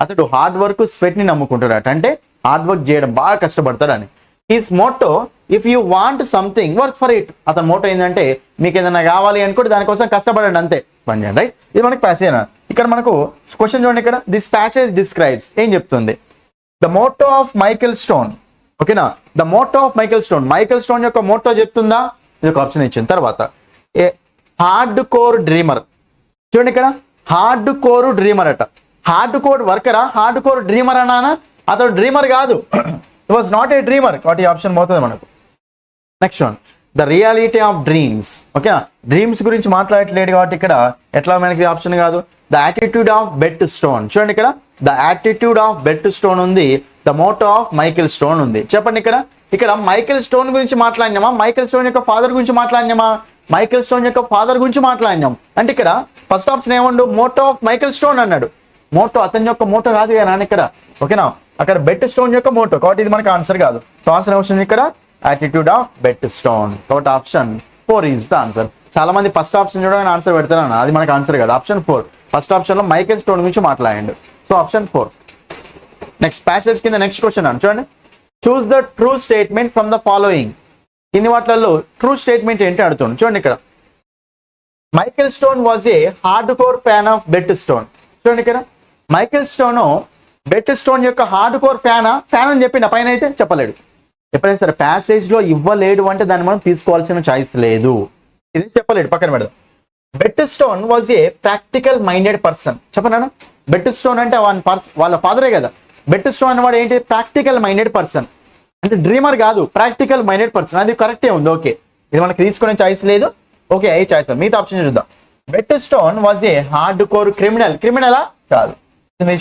అతడు hard work, sweat ని నమ్ముకుంటాడట, అంటే హార్డ్ వర్క్ చేయడం, బాగా కష్టపడతాడని. His motto, if you want something work for it. అతని మోటో ఏంటంటే మీకు ఏదైనా కావాలి అనుకుంటే దానికోసం కష్టపడండి, అంతే పని చేయండి, రైట్. ఇది మనకి ప్యాసేజ్. ఇక్కడ మనకు క్వశ్చన్ చూడండి ఇక్కడ. దిస్ ప్యాసేజ్ డిస్క్రైబ్స్, ఏం చెప్తుంది, the motto of Michael Stone, ఓకేనా. The motto of Michael Stone, Michael Stone యొక్క మోటో చెప్తుందా, ఇది ఒక ఆప్షన్ ఇచ్చిన తర్వాత. ఏ హార్డ్ కోర్ డ్రీమర్, చూడండి ఇక్కడ హార్డ్ కోర్ డ్రీమర్ అట. హార్డ్ కోర్ వర్కరా, హార్డ్ కోర్ డ్రీమర్ అన్నానా, అతడు డ్రీమర్ కాదు, it was not a dreamer. కాబట్టి ఆప్షన్ పోతుంది మనకు. Next one, the reality of dreams, ఓకేనా. డ్రీమ్స్ గురించి మాట్లాడట్లేడు కాబట్టి ఇక్కడ ఎట్లా మనకి ఆప్షన్ కాదు. The attitude of bet stone, చూడండి ఇక్కడ the attitude of bet Stone ఉంది, the motto of Michael Stone ఉంది. చెప్పండి ఇక్కడ మైకేల్ స్టోన్ గురించి మాట్లాడినామా, మైకేల్ స్టోన్ యొక్క ఫాదర్ గురించి మాట్లాడినామా, మైకేల్ స్టోన్ యొక్క ఫాదర్ గురించి మాట్లాడినాం. అంటే ఇక్కడ ఫస్ట్ ఆప్షన్ ఏమండు, మోటో ఆఫ్ మైకేల్ స్టోన్ అన్నాడు. మోటో అతని యొక్క మోటో కాదు కదా నాన్న ఇక్కడ, ఓకేనా. అక్కడ బెట్ స్టోన్ యొక్క మోటో, కాబట్టి ఇది మనకి ఆన్సర్ కాదు. సో ఆన్సర్ ఆప్షన్ ఇక్కడ యాటిట్యూడ్ ఆఫ్ బెట్ స్టోన్. కాబట్టి ఆప్షన్ 4 ఈజ్ ద ఆన్సర్. చాలా మంది ఫస్ట్ ఆప్షన్ చూడగానే ఆన్సర్ పెడతారన్న, అది మనకి ఆన్సర్ కాదు. ఆప్షన్ 4, ఫస్ట్ ఆప్షన్ లో మైకేల్ స్టోన్ గురించి మాట్లాడండి. So option 4. నెక్స్ట్ ప్యాసేజ్ కింద నెక్స్ట్ క్వశ్చన్ అని చూడండి. Choose the true statement from the following. ఇన్ని వాటిల్లో ట్రూ స్టేట్మెంట్ ఏంటి అడుగుతుంది. చూడండి ఇక్కడ Michael stone was a hard core fan of bet stone. చూడండి ఇక్కడ మైకేల్ స్టోన్ బెట్ స్టోన్ యొక్క హార్డ్ కోర్ ఫ్యాన్ అని చెప్పిన పైన అయితే చెప్పలేడు. ఎప్పుడైనా సరే ప్యాసేజ్ లో ఇవ్వలేడు అంటే దాన్ని మనం తీసుకోవాల్సిన చాయిస్ లేదు, ఇది చెప్పలేడు, పక్కన పెడదాం. Bet Stone was a practical minded person. చెప్పనా, బెట్ స్టోన్ అంటే వాళ్ళ ఫాదరే కదా. బెట్ స్టోన్ అనేవాడు ఏంటి, ప్రాక్టికల్ మైండెడ్ పర్సన్, అంటే డ్రీమర్ కాదు, ప్రాక్టికల్ మైండెడ్ పర్సన్. అది కరెక్టే ఉంది, ఓకే. ఇది మనకి తీసుకునే చాయిస్ లేదు, ఓకే. ఏ చాయిస్, మిగతా ఆప్షన్ చూద్దాం. Bet Stone was a hard core క్రిమినలా కాదు,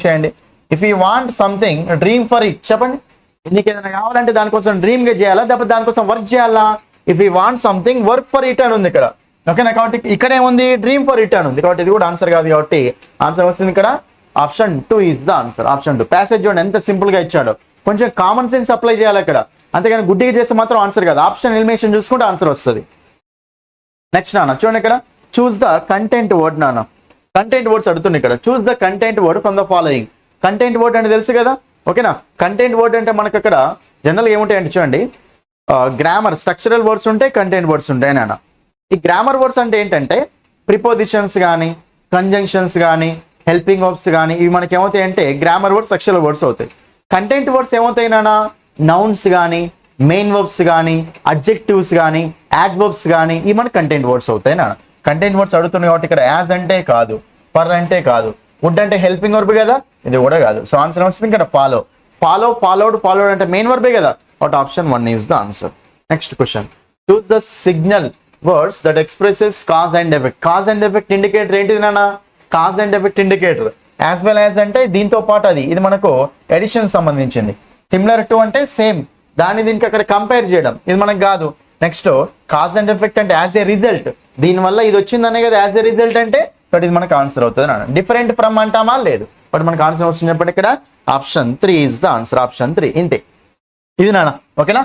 చేయండి. If you want something dream for it. చెప్పండి, నీకు ఏదైనా కావాలంటే దానికోసం డ్రీమ్ గా చేయాలా, లేకపోతే దానికోసం వర్క్ చేయాలా. If you want something work for it అని ఉంది ఇక్కడ, ఓకేనా. కాబట్టి ఇక్కడ ఏముంది, డ్రీమ్ ఫర్ ఇట్ అని ఉంది. కాబట్టి ఇది కూడా ఆన్సర్ కాదు, కాబట్టి ఆన్సర్ వస్తుంది ఇక్కడ option 2 is the answer, option 2. Passage చూడండి ఎంత సింపుల్ గా ఇచ్చాడు, కొంచెం కామన్ సెన్స్ అప్లై చేయాలి ఇక్కడ, అంతేగాని గుడ్డిగా చేస్తే మాత్రం ఆన్సర్ కాదు. ఆప్షన్ ఎలిమినేషన్ చూసుకుంటే ఆన్సర్ వస్తుంది. నెక్స్ట్ నాన్న చూడండి ఇక్కడ, చూస్ ద కంటెంట్ వర్డ్. నాన్న కంటెంట్ వర్డ్స్ అడుగుతుంది ఇక్కడ. Choose the content word from the following. Content word అంటే తెలుసు కదా, ఓకేనా. కంటెంట్ వర్డ్ అంటే మనకు అక్కడ జనరల్గా ఏముంటాయి అంటే చూడండి, గ్రామర్ స్ట్రక్చరల్ వర్డ్స్ ఉంటాయి, కంటెంట్ వర్డ్స్ ఉంటాయి నాన్న. ఈ గ్రామర్ వర్డ్స్ అంటే ఏంటంటే ప్రిపోజిషన్స్ కానీ, కంజంక్షన్స్ కానీ, హెల్పింగ్ వర్బ్స్ కానీ, ఇవి మనకి ఏమవుతాయి అంటే గ్రామర్ వర్డ్స్, స్ట్రక్చరల్ వర్డ్స్ అవుతాయి. కంటెంట్ వర్డ్స్ ఏమవుతాయి నాన్న, నౌన్స్ కానీ, మెయిన్ వర్బ్స్ కానీ, అడ్జెక్టివ్స్ కానీ, యాడ్వర్బ్స్ కానీ, ఇవి మనకి కంటెంట్ వర్డ్స్ అవుతాయి నాన్న. కంటెంట్ వర్డ్స్ అడుగుతున్నాయి కాబట్టి ఇక్కడ యాజ్ అంటే కాదు, ఫర్ అంటే కాదు, వుడ్ అంటే హెల్పింగ్ వర్బ్ కదా, ఇది కూడా కాదు. సో ఆన్సర్ వచ్చింది ఇక్కడ ఫాలో. ఫాలోడ్ అంటే మెయిన్ వర్బే కదా. But option 1 is the answer. Next question, choose the signal words that expresses cause and effect. Cause and effect indicator ఏంటిది నాన్న? Cause and effect indicator as well as అంటే దీంతో పాటు ఇది మనకు ఎడిషన్ సంబంధించింది. సిమిలర్ టు అంటే సేమ్, దాన్ని దీనికి అక్కడ కంపేర్ చేయడం, ఇది మనకు కాదు. నెక్స్ట్ కాజ్ అండ్ ఎఫెక్ట్ అంటే యాజ్ ఏ రిజల్ట్, దీనివల్ల ఇది వచ్చిందనే కదా యాజ్ ఏ రిజల్ట్ అంటే, బట్ ఇది మనకు ఆన్సర్ అవుతుంది నాన్న. డిఫరెంట్ ఫ్రమ్ అంటామా? లేదు. బట్ మనకు ఆన్సర్ వచ్చినప్పుడు ఇక్కడ option 3 is the answer. Option 3 ఇంతే. ఇవి నాన్న, ఓకేనా?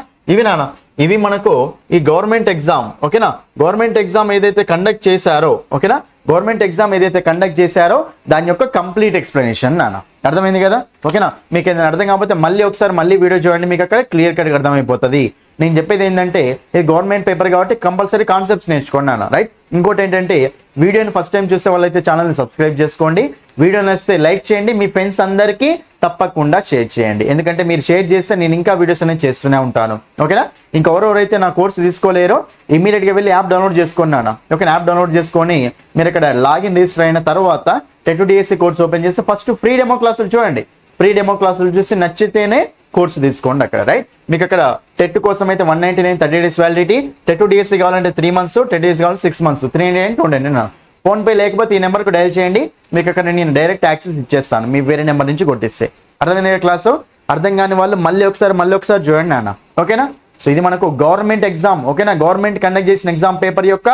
ఇవి మనకు ఈ గవర్నమెంట్ ఎగ్జామ్, ఓకేనా? గవర్నమెంట్ ఎగ్జామ్ ఏదైతే కండక్ట్ చేశారో, ఓకేనా, గవర్నమెంట్ ఎగ్జామ్ ఏదైతే కండక్ట్ చేశారో దాని యొక్క కంప్లీట్ ఎక్స్ప్లెనేషన్ నాన్న. అర్థమైంది కదా? ఓకేనా? మీకు ఏదైనా అర్థం కాకపోతే మళ్ళీ వీడియో చూడండి, మీకు అక్కడ క్లియర్ కట్గా అర్థమైపోతుంది. నేను చెప్పేది ఏంటంటే ఇది గవర్నమెంట్ పేపర్ కాబట్టి కంపల్సరీ కాన్సెప్ట్స్ నేర్చుకోండి నాన్న, రైట్? ఇంకోటి ఏంటంటే వీడియోని ఫస్ట్ టైం చూసే వాళ్ళైతే ఛానల్ని సబ్స్క్రైబ్ చేసుకోండి. వీడియో నచ్చితే లైక్ చేయండి, మీ ఫ్రెండ్స్ అందరికీ తప్పకుండా షేర్ చేయండి. ఎందుకంటే మీరు షేర్ చేస్తే నేను ఇంకా వీడియోస్ అనేది చేస్తూనే ఉంటాను, ఓకేనా? ఇంకెవరెవరైతే నా కోర్సు తీసుకోలేరో ఇమీడియట్గా వెళ్ళి యాప్ డౌన్లోడ్ చేసుకోండి నాన్న, ఓకేనా? యాప్ డౌన్లోడ్ చేసుకొని మీరు ఇక్కడ లాగిన్ రిజిస్టర్ అయిన తర్వాత టెట్ డిఎస్సి కోర్స్ ఓపెన్ చేస్తే ఫస్ట్ ఫ్రీ డెమో క్లాసులు చూడండి. ఫ్రీ డెమో క్లాసులు చూసి నచ్చితేనే కోర్సు తీసుకోండి అక్కడ, రైట్? మీకు అక్కడ టెట్ కోసం అయితే 199 30 days వ్యాలిడిటీ, టెట్ డిఎస్సి కావాలంటే 3 months, టెట్ డిఎస్సి కావాలంటే 6 months, 399 299. ఫోన్పే లేకపోతే ఈ నెంబర్కి డైల్ చేయండి, మీకు అక్కడ నేను డైరెక్ట్ యాక్సెస్ ఇచ్చేస్తాను మీ వేరే నెంబర్ నుంచి కొట్టిస్తే. అర్థమైంది క్లాసు? అర్థం కాని వాళ్ళు మళ్ళీ ఒకసారి చూడండి నాన్న, ఓకేనా? సో ఇది మనకు గవర్నమెంట్ ఎగ్జామ్, ఓకేనా? గవర్నమెంట్ కండక్ట్ చేసిన ఎగ్జామ్ పేపర్ యొక్క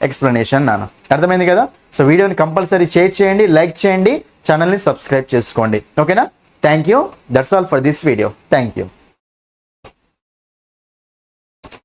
ఎక్స్ప్లెనేషన్ నాన్న. అర్థమైంది కదా? సో వీడియోని కంపల్సరీ షేర్ చేయండి, లైక్ చేయండి, ఛానల్ని సబ్స్క్రైబ్ చేసుకోండి, ఓకేనా? Thank you. That's all for this video. Thank you.